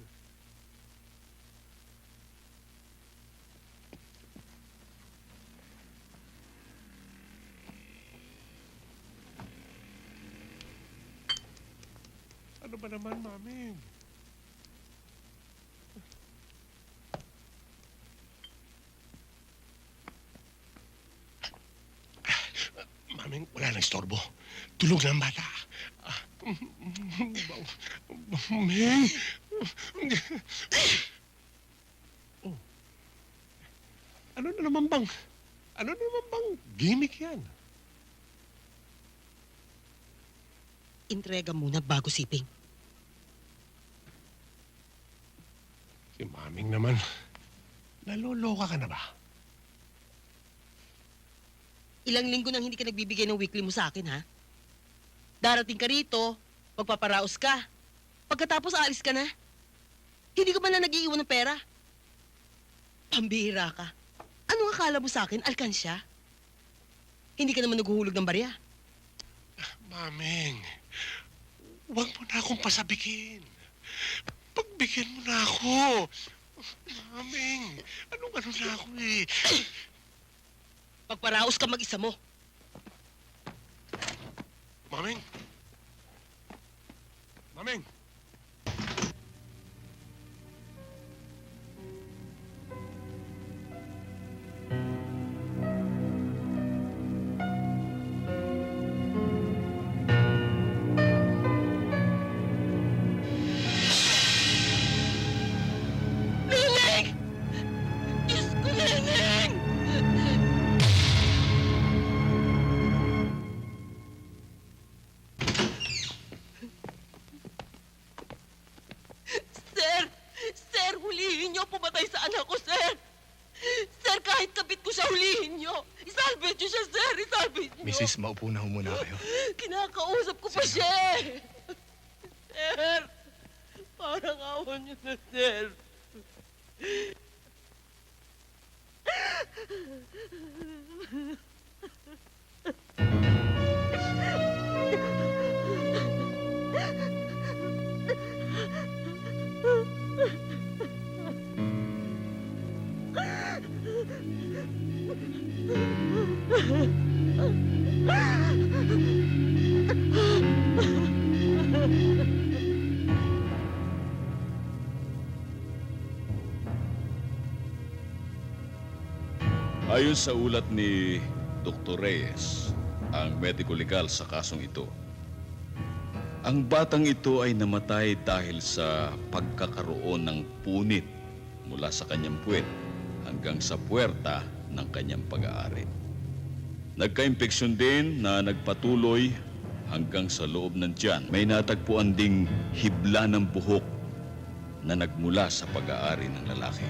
Speaker 20: Ano ba naman, Maming? Maming, wala nang istorbo. Tulog na ang bata. Maming! Oh. Ano na naman bang gimmick yan?
Speaker 4: Intrega muna bago siping.
Speaker 20: Si Maming naman, naloloka ka na ba?
Speaker 4: Ilang linggo nang hindi ka nagbibigay ng weekly mo sa akin, ha? Darating ka rito, magpaparaos ka. Pagkatapos aalis ka na. Hindi ka ba na nag-iiwan ng pera? Pambihira ka. Anong akala mo sa akin, alkansya? Hindi ka naman naghuhulog ng barya.
Speaker 20: Maming, huwag mo na akong pasabikin. Pagbigyan mo na ako. Maming, anong-ano na ako eh.
Speaker 4: Pagparaos ka mag-isa mo.
Speaker 20: Maming! Maming!
Speaker 4: Neneng! Diyos ko, Neneng! Sir, hulihin niyo. Pumatay sa anak ko, sir. Sir, kahit kabit ko siya, hulihin niyo. Isalvage niyo siya, sir. Isalvage niyo.
Speaker 8: Mrs., maupo na ho muna kayo.
Speaker 4: Kinakausap ko pa siya. Sir, parang awan niyo na, sir.
Speaker 3: Ayon sa ulat ni Dr. Reyes, ang medico-legal sa kasong ito, ang batang ito ay namatay dahil sa pagkakaroon ng punit mula sa kanyang puwet hanggang sa puwerta ng kanyang pag-aari. Nagka-impeksyon din na nagpatuloy hanggang sa loob ng tiyan. May natagpuan ding hibla ng buhok na nagmula sa pag-aari ng lalaki.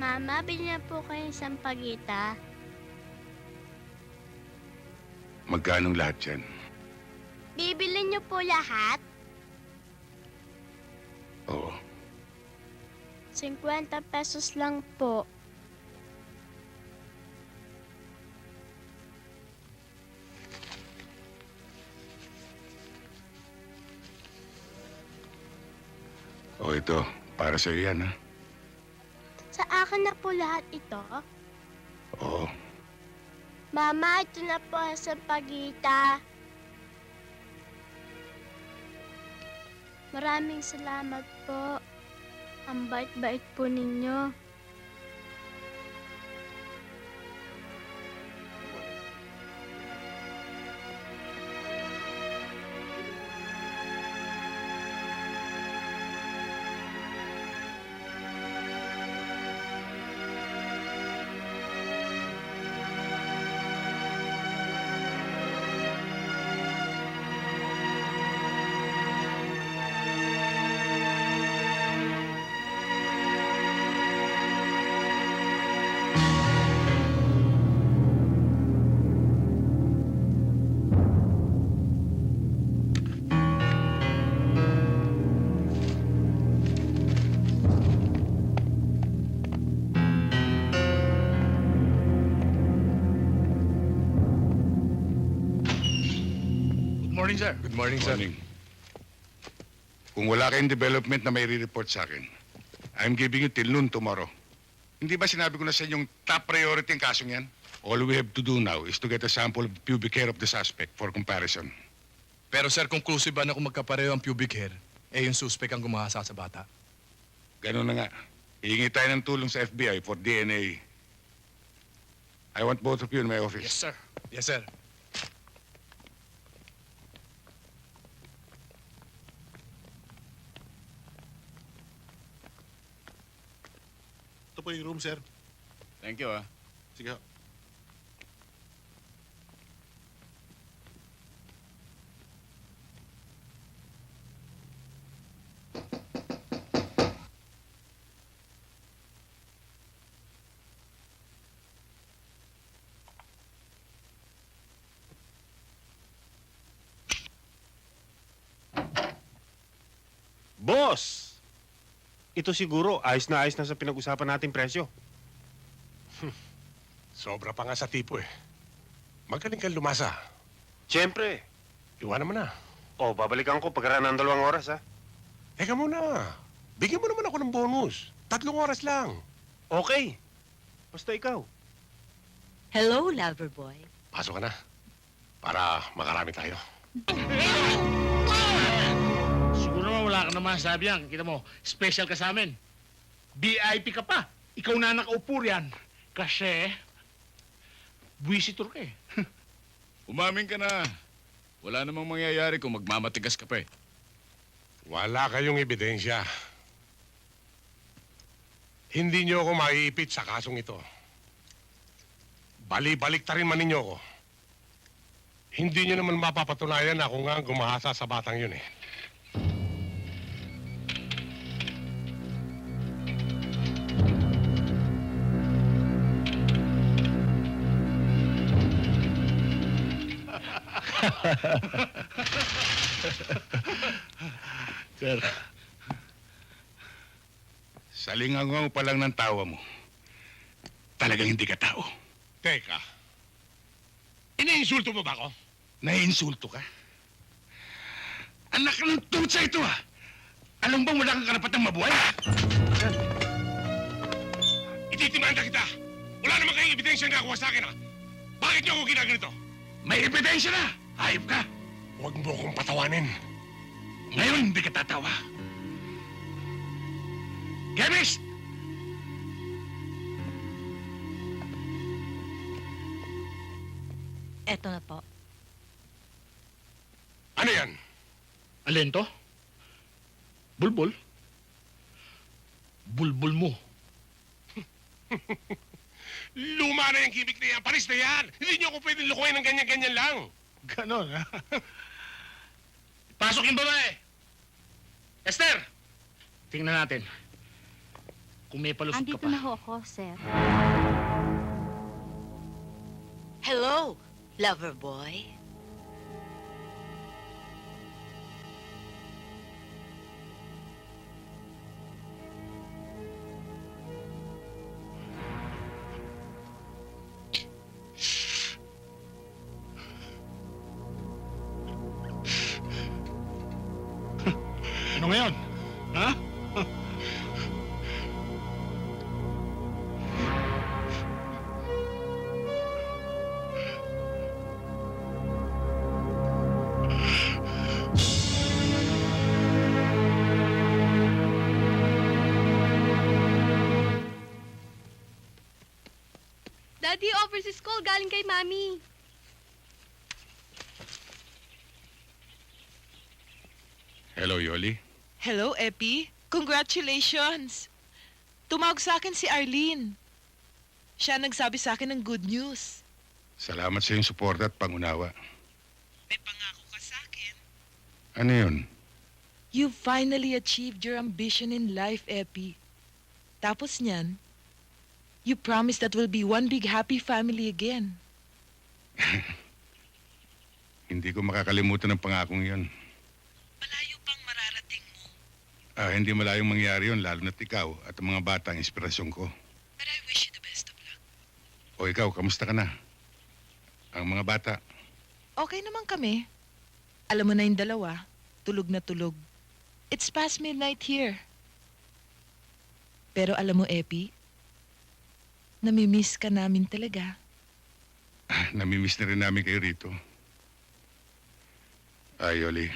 Speaker 9: Mama, bilhin na po kayo ng sampagita.
Speaker 1: Magkano lahat yan?
Speaker 9: Bibili niyo po lahat?
Speaker 1: Oo.
Speaker 9: 50 pesos lang po.
Speaker 1: O ito, para sa'yo yan, ha?
Speaker 9: Sa akin na po lahat ito?
Speaker 1: Oo.
Speaker 9: Mama, ito na po ang sampagita. Maraming salamat po. Ang bait-bait po ninyo.
Speaker 3: Morning, sir.
Speaker 11: Good morning, sir.
Speaker 1: Kung wala kayong development na may re-report sa akin, I'm giving you till noon tomorrow. Hindi ba sinabi ko na sa inyong top priority ang kasong yan? All we have to do now is to get a sample of the pubic hair of the suspect for comparison.
Speaker 22: Pero sir, conclusive ba na kung magkapareho ang pubic hair, yung suspect ang gumahasa sa bata?
Speaker 1: Ganun na nga. Hihingi tayo ng tulong sa FBI for DNA. I want both of you in my office.
Speaker 22: Yes, sir. Yes, sir.
Speaker 5: Ito po yung room, sir.
Speaker 3: Thank you, ah.
Speaker 5: Sige ho. Boss! Ito siguro, ayos na sa pinag-usapan nating presyo.
Speaker 20: Sobra pa nga sa tipo eh. Magaling kang lumasa.
Speaker 5: Siyempre.
Speaker 20: Iwanan mo na.
Speaker 5: O, babalikan ko pagkaraan ng 2 oras, ha?
Speaker 20: Teka muna. Bigyan mo naman ako ng bonus. 3 oras lang.
Speaker 5: Okay. Basta ikaw.
Speaker 17: Hello, lover boy.
Speaker 20: Pasok ka na. Para makarami tayo.
Speaker 13: Siguro naman wala ka naman sabi yan. Kita mo, special ka sa amin. VIP ka pa. Ikaw na nakaupo riyan. Kasi, visitor ka eh.
Speaker 3: Umamin ka na. Wala namang mangyayari kung magmamatigas ka pa eh.
Speaker 20: Wala kayong ebidensya. Hindi niyo ako maiipit sa kasong ito. Bali-balik ta rin man ninyo ako. Hindi niyo naman mapapatunayan na ako nga ang gumahasa sa batang yun eh.
Speaker 1: Sir. Sa lingangaw pa lang ng tawa mo, talagang hindi ka tao.
Speaker 20: Teka. Iniinsulto mo ba ako?
Speaker 1: Naiinsulto ka? Anak ng tutsa ito, ha? Alam bang wala kang karapatang mabuhay?
Speaker 20: Ititimanda kita! Wala naman kayong ebidensya na nakuha sa akin, ha? Bakit niyo ako ginaganito?
Speaker 1: May ebidensya na! Hayop ka!
Speaker 20: Huwag mo akong patawanin.
Speaker 1: Ngayon, hindi ka tatawa. Chemist!
Speaker 21: Eto na po.
Speaker 20: Ano yan?
Speaker 13: Alin to? Bulbul? Bulbul mo.
Speaker 20: Luma na yung gimmick na yan. Panis na yan. Hindi niyo ako pwedeng lukuhin ng ganyan-ganyan lang.
Speaker 13: Ganon, ha? Pasok yung babae! Esther! Tingnan natin. kung may palusot ka
Speaker 14: Andito
Speaker 13: pa.
Speaker 14: na ho ako, sir.
Speaker 15: Hello, lover boy.
Speaker 13: Ano ngayon? Ha?
Speaker 18: Daddy, overseas call galing kay Mami.
Speaker 1: Hello, Yoli.
Speaker 2: Hello, Epi. Congratulations! Tumawag sa akin si Arlene. Siya nagsabi sa akin ng good news.
Speaker 1: Salamat sa iyong suporta at pangunawa.
Speaker 2: May pangako ka sa akin.
Speaker 1: Ano yun?
Speaker 2: You finally achieved your ambition in life, Epi. Tapos niyan, you promised that we'll be one big happy family again.
Speaker 1: Hindi ko makakalimutan ang pangakong yun. Hindi malayong mangyari yun, lalo na't ikaw at ang mga bata ang inspirasyon ko.
Speaker 2: But I wish you the best of luck.
Speaker 1: O ikaw, kamusta ka na? Ang mga bata,
Speaker 2: Okay naman kami. Alam mo na yung dalawa, tulog na tulog. It's past midnight here. Pero alam mo, Epi, namimiss ka namin talaga.
Speaker 1: namimiss na rin namin kayo rito. Yoli.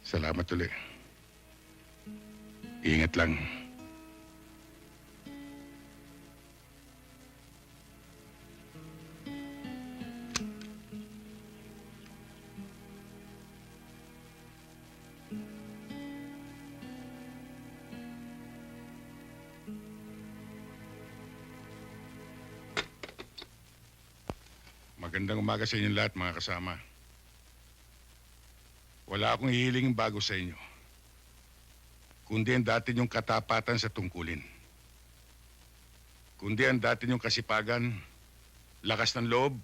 Speaker 1: Salamat ulit. Ingat lang. Magandang umaga sa inyong lahat, mga kasama. Wala akong hihilingin bago sa inyo, kundi ang dati niyong katapatan sa tungkulin. Kundi ang dati niyong kasipagan, lakas ng loob,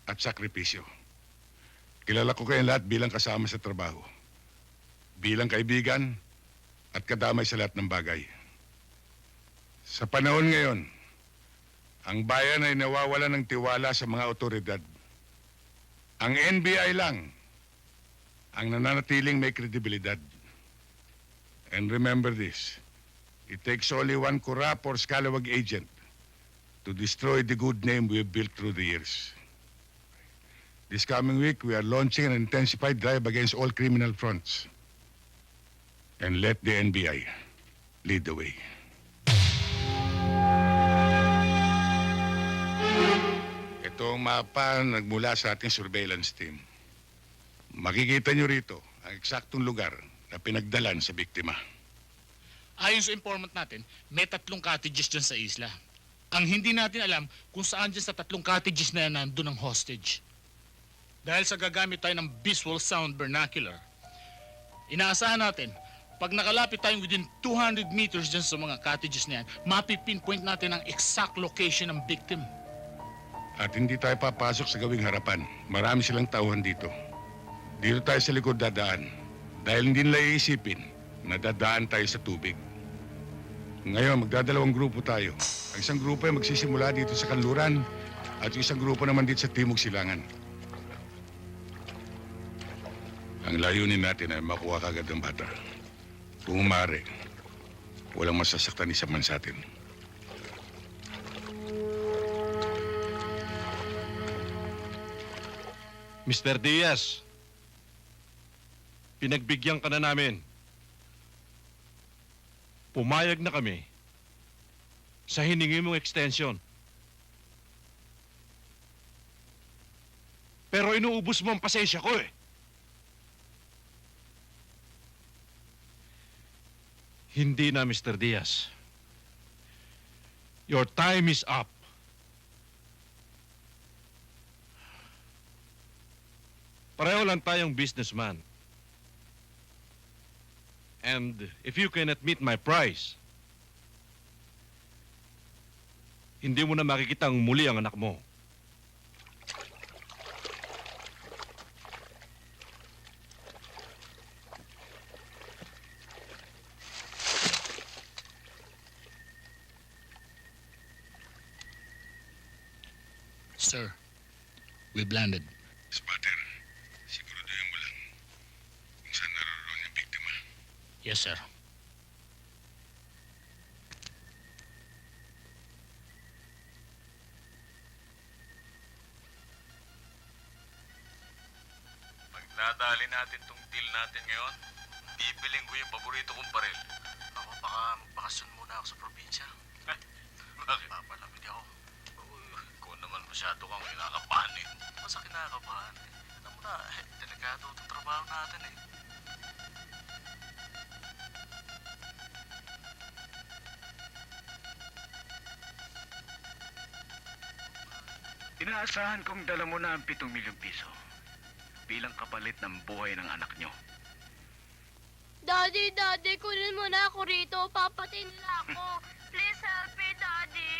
Speaker 1: at sakripisyo. Kilala ko kayong lahat bilang kasama sa trabaho, bilang kaibigan, at kadamay sa lahat ng bagay. Sa panahon ngayon, ang bayan ay nawawala ng tiwala sa mga otoridad. Ang NBI lang ang nananatiling may kredibilidad. And remember this, it takes only one corrupt or scalawag agent to destroy the good name we have built through the years. This coming week, we are launching an intensified drive against all criminal fronts. And let the NBI lead the way. Ito ang mapa nagmula sa ating surveillance team. Makikita nyo rito ang eksaktong lugar na pinagdalan sa biktima.
Speaker 13: Ayon sa informant natin, may 3 cottages dyan sa isla. Ang hindi natin alam kung saan dyan sa 3 cottages na yan nandun ang hostage. Dahil sa gagamit tayo ng visual sound vernacular, inaasahan natin, pag nakalapit tayong within 200 meters dyan sa mga cottages na yan, mapipinpoint natin ang exact location ng victim.
Speaker 1: At hindi tayo papasok sa gawing harapan. Marami silang tauhan dito. Dito tayo sa likod dadaan. Dahil hindi nila iisipin na dadaan tayo sa tubig. Ngayon, magdadalawang grupo tayo. Ang isang grupo ay magsisimula dito sa kanluran at yung isang grupo naman dito sa Timog Silangan. Ang layunin natin ay makuha kagad ang bata. Kung maaari, walang masasaktan isa man sa atin.
Speaker 20: Mr. Diaz, pinagbigyan ka na namin. Pumayag na kami sa hiningi mong extension. Pero inuubos mo ang pasensya ko eh. Hindi na, Mr. Diaz. Your time is up. Pareho lang tayong businessman.
Speaker 12: And if you cannot meet my price, hindi mo na makikitang muli ang anak mo.
Speaker 13: Sir, we've landed.
Speaker 1: Spotter, siguraduhin mo lang kung saan naroon yung biktima.
Speaker 13: Yes, sir.
Speaker 3: Pag nadali natin tong deal natin ngayon, bibiling ko yung paborito kong baril. Ako, baka magbakasyon muna ako sa probinsya. Bakit? Papalamig ako. Kung naman masyado kang kinakabahan eh. Basta kinakabahan eh. Alam mo na, delikado itong trabaho natin eh.
Speaker 14: Inaasahan kong dala mo na ang 7 milyong piso bilang kapalit ng buhay ng anak nyo.
Speaker 18: Daddy, kunin mo na ako rito. Papatay nila ako. Please help me, Daddy.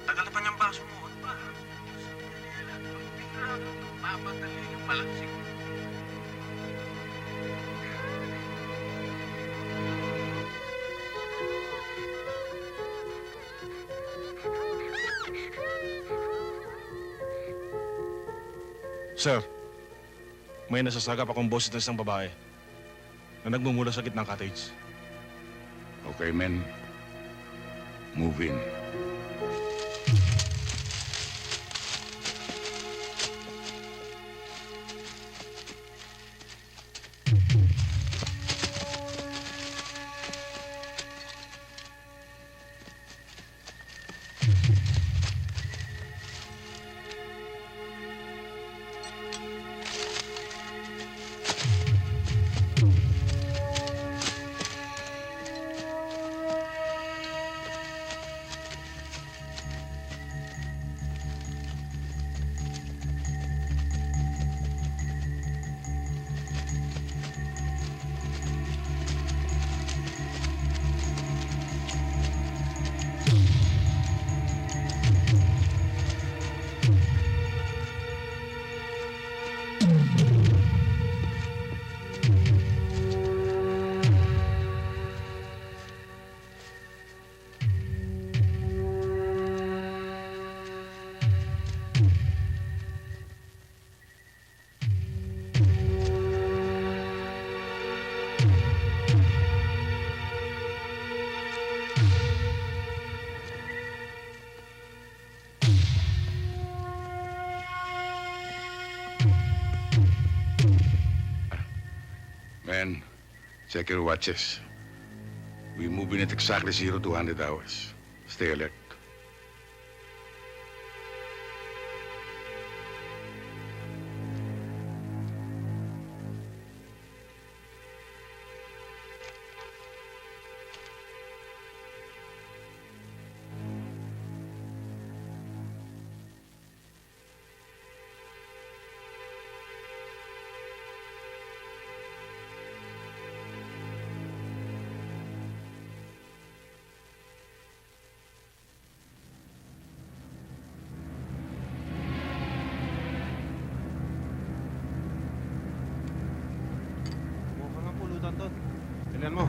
Speaker 14: Tagal na pa niyang baso mo. Ano ba? Papadali yung palansing.
Speaker 12: Sir, may nasasagap akong boses ng isang babae na nagmumula sa gitnang cottage.
Speaker 1: Okay, men. Move in. Men, check your watches. We move in at exactly 0 to 100 hours. Stay alert.
Speaker 5: Tingnan mo.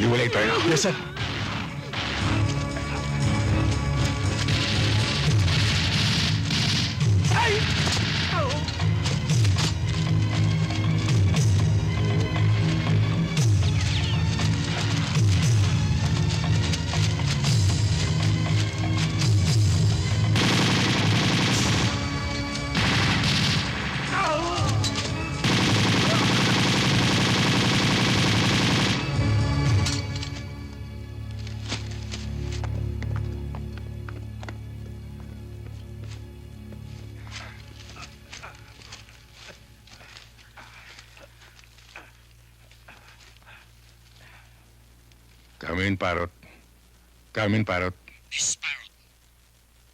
Speaker 1: Maghiwalay tayo.
Speaker 12: Yes, sir.
Speaker 1: Come in, Parrot. Come in, Parrot.
Speaker 13: This is Parrot.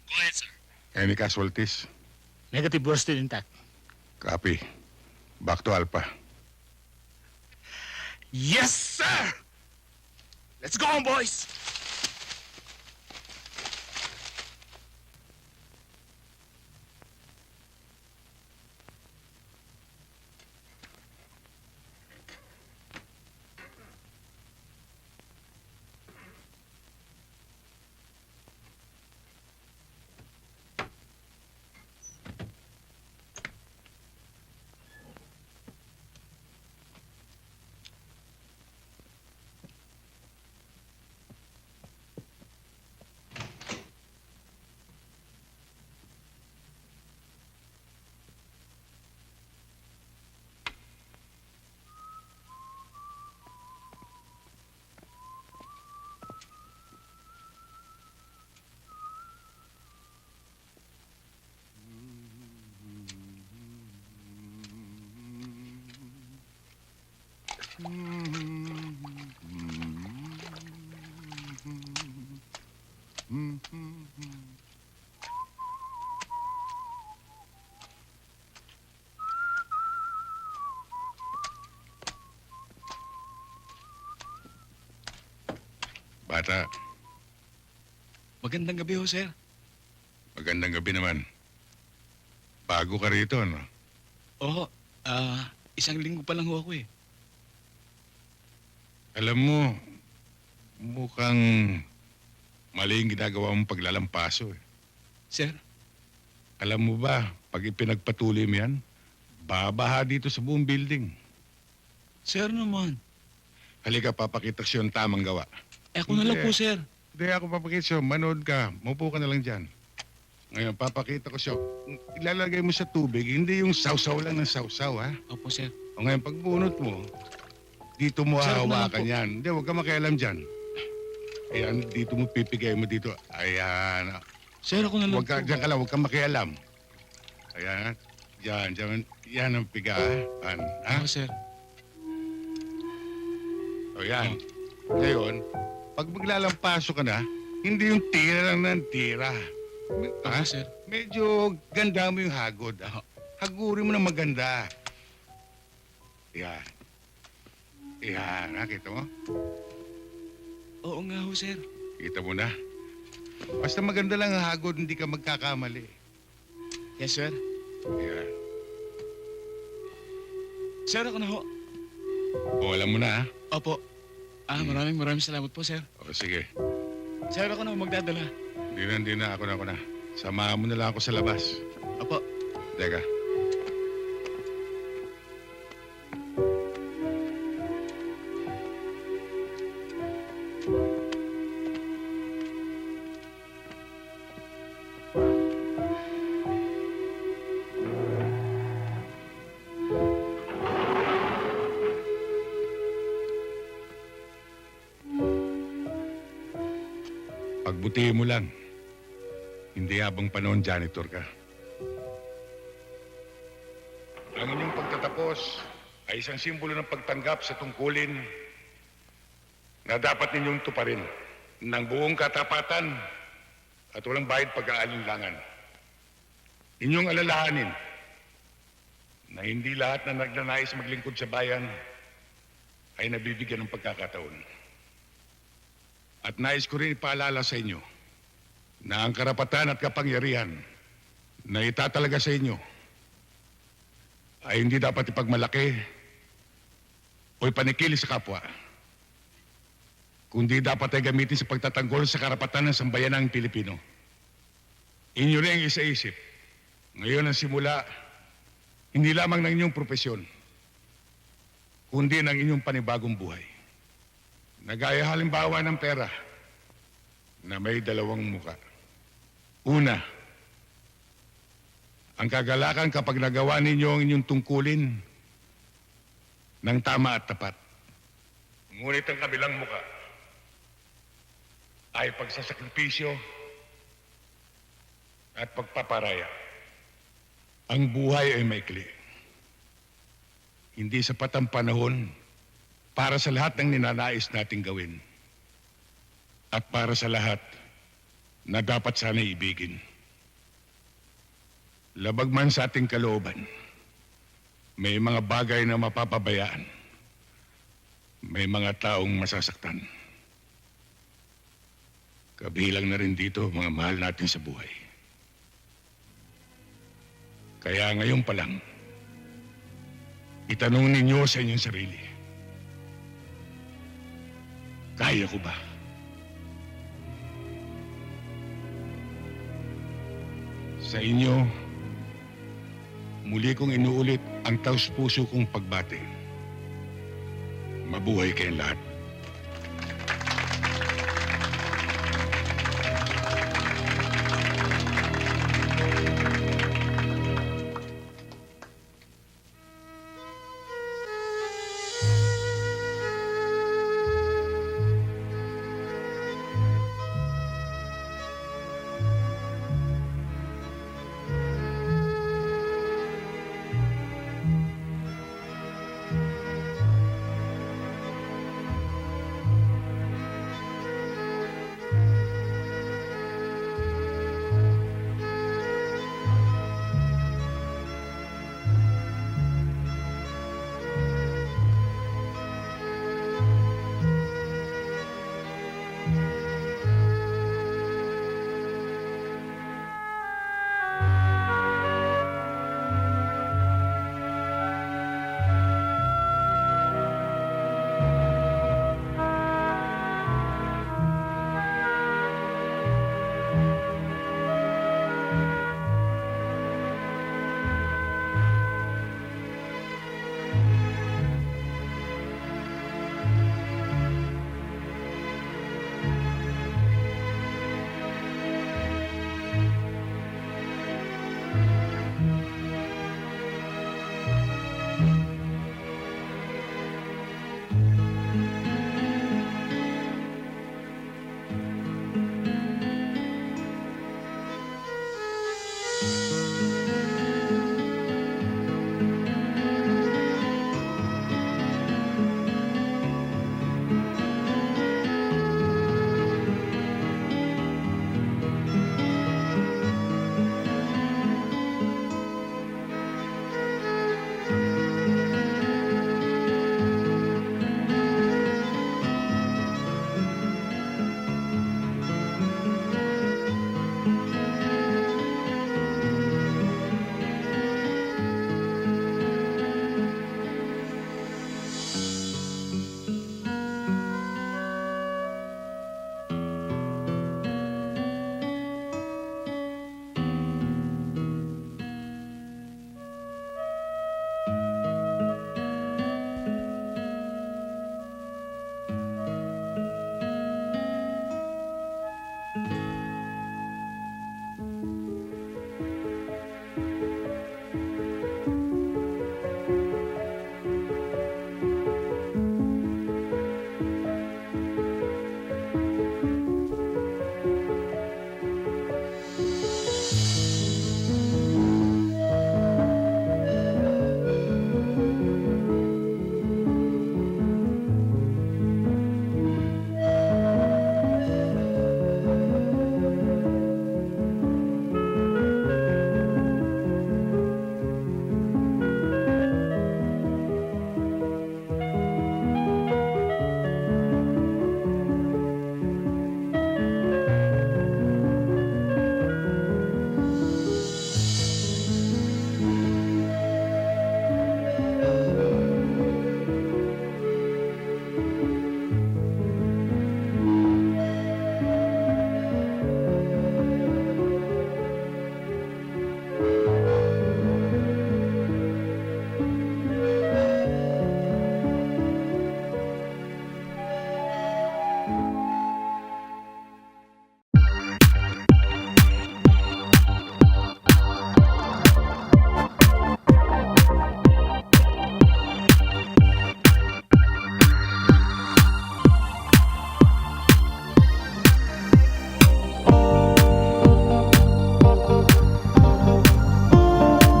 Speaker 13: Go ahead, sir.
Speaker 1: Any casualties?
Speaker 13: Negative, we're still intact.
Speaker 1: Copy. Back to Alpha.
Speaker 13: Yes, sir! Let's go on, boys!
Speaker 1: Bata,
Speaker 3: Magandang gabi ho, sir.
Speaker 1: magandang gabi naman. Bago ka rito, no?
Speaker 3: Oo, isang linggo pa lang ho ako eh.
Speaker 1: Alam mo, mukhang mali yung ginagawa mong paglalampaso eh.
Speaker 3: Sir?
Speaker 1: Alam mo ba, pag ipinagpatuloy mo yan, babaha dito sa buong building.
Speaker 3: Sir naman.
Speaker 1: Halika, papakita ko yung tamang gawa.
Speaker 3: Eh, ako na lang po, sir.
Speaker 1: Hindi ako papakita sa'yo. Manood ka. Maupo ka na lang dyan. Ngayon, papakita ko sa'yo. Ilalagay mo sa tubig, hindi yung sausaw lang ng sausaw, ha?
Speaker 3: Opo, sir.
Speaker 1: O ngayon, pag bunot mo, dito mo
Speaker 3: Sir, ako na lang
Speaker 1: hahawakan
Speaker 3: po.
Speaker 1: yan. Hindi, huwag ka makialam dyan. Ayan, dito mo pipigay mo dito. Ayan.
Speaker 3: Sir, ako na lang
Speaker 1: Huwag ka,
Speaker 3: po.
Speaker 1: dyan ka lang, huwag ka makialam. Ayan. Yan. Yan ang piga, ha? Ha?
Speaker 3: Oo, sir.
Speaker 1: O yan. Ngayon, pag maglalampaso ka na, hindi yung tira lang ng tira. Ha?
Speaker 3: sir.
Speaker 1: Medyo ganda mo yung hagod. Hagurin mo na maganda. Yan. Yan, nakita mo?
Speaker 3: Oo nga ho, sir.
Speaker 1: Kita mo na. Basta maganda lang ang hagod, hindi ka magkakamali.
Speaker 3: Yes, sir.
Speaker 1: Yan.
Speaker 3: Sir, ako na ho.
Speaker 1: O, alam mo na, ha?
Speaker 3: Opo. Maraming salamat po, sir.
Speaker 1: O, sige.
Speaker 3: Sir, ako na ho magdadala.
Speaker 1: Hindi na. Ako na. Samahan mo na lang ako sa labas.
Speaker 3: Opo.
Speaker 1: Teka. Pagbutihin mo lang. Hindi habang panahon janitor ka. Ang inyong pagtatapos ay isang simbolo ng pagtanggap sa tungkulin na dapat ninyong tuparin ng buong katapatan at walang bayad pag-aalinlangan. Inyong alalahanin na hindi lahat na nagnanais maglingkod sa bayan ay nabibigyan ng pagkakataon. At nais ko rin ipaalala sa inyo na ang karapatan at kapangyarihan na itatalaga sa inyo ay hindi dapat ipagmalaki o ipanikili sa kapwa. kundi dapat ay gamitin sa pagtatanggol sa karapatan ng sambayanang Pilipino. Inyo rin ang isa-isip. Ngayon ang simula, hindi lamang ng inyong propesyon, kundi ng inyong panibagong buhay. Nagaya halimbawa ng pera na may dalawang muka. Una, ang kagalakan kapag nagawa ninyo ang inyong tungkulin ng tama at tapat. Ngunit ang kabilang muka ay pagsasakripisyo at pagpaparaya. Ang buhay ay maikli. Hindi sapat ang panahon para sa lahat ng ninanais nating gawin. At para sa lahat na dapat sana ibigin. Labag man sa ating kalooban, may mga bagay na mapapabayaan. May mga taong masasaktan. Kabilang na rin dito mga mahal natin sa buhay. Kaya ngayon pa lang, itanong ninyo sa inyong sarili, kaya ko ba? Sa inyo, muli kong inuulit ang taus-puso kong pagbati. Mabuhay kayong lahat.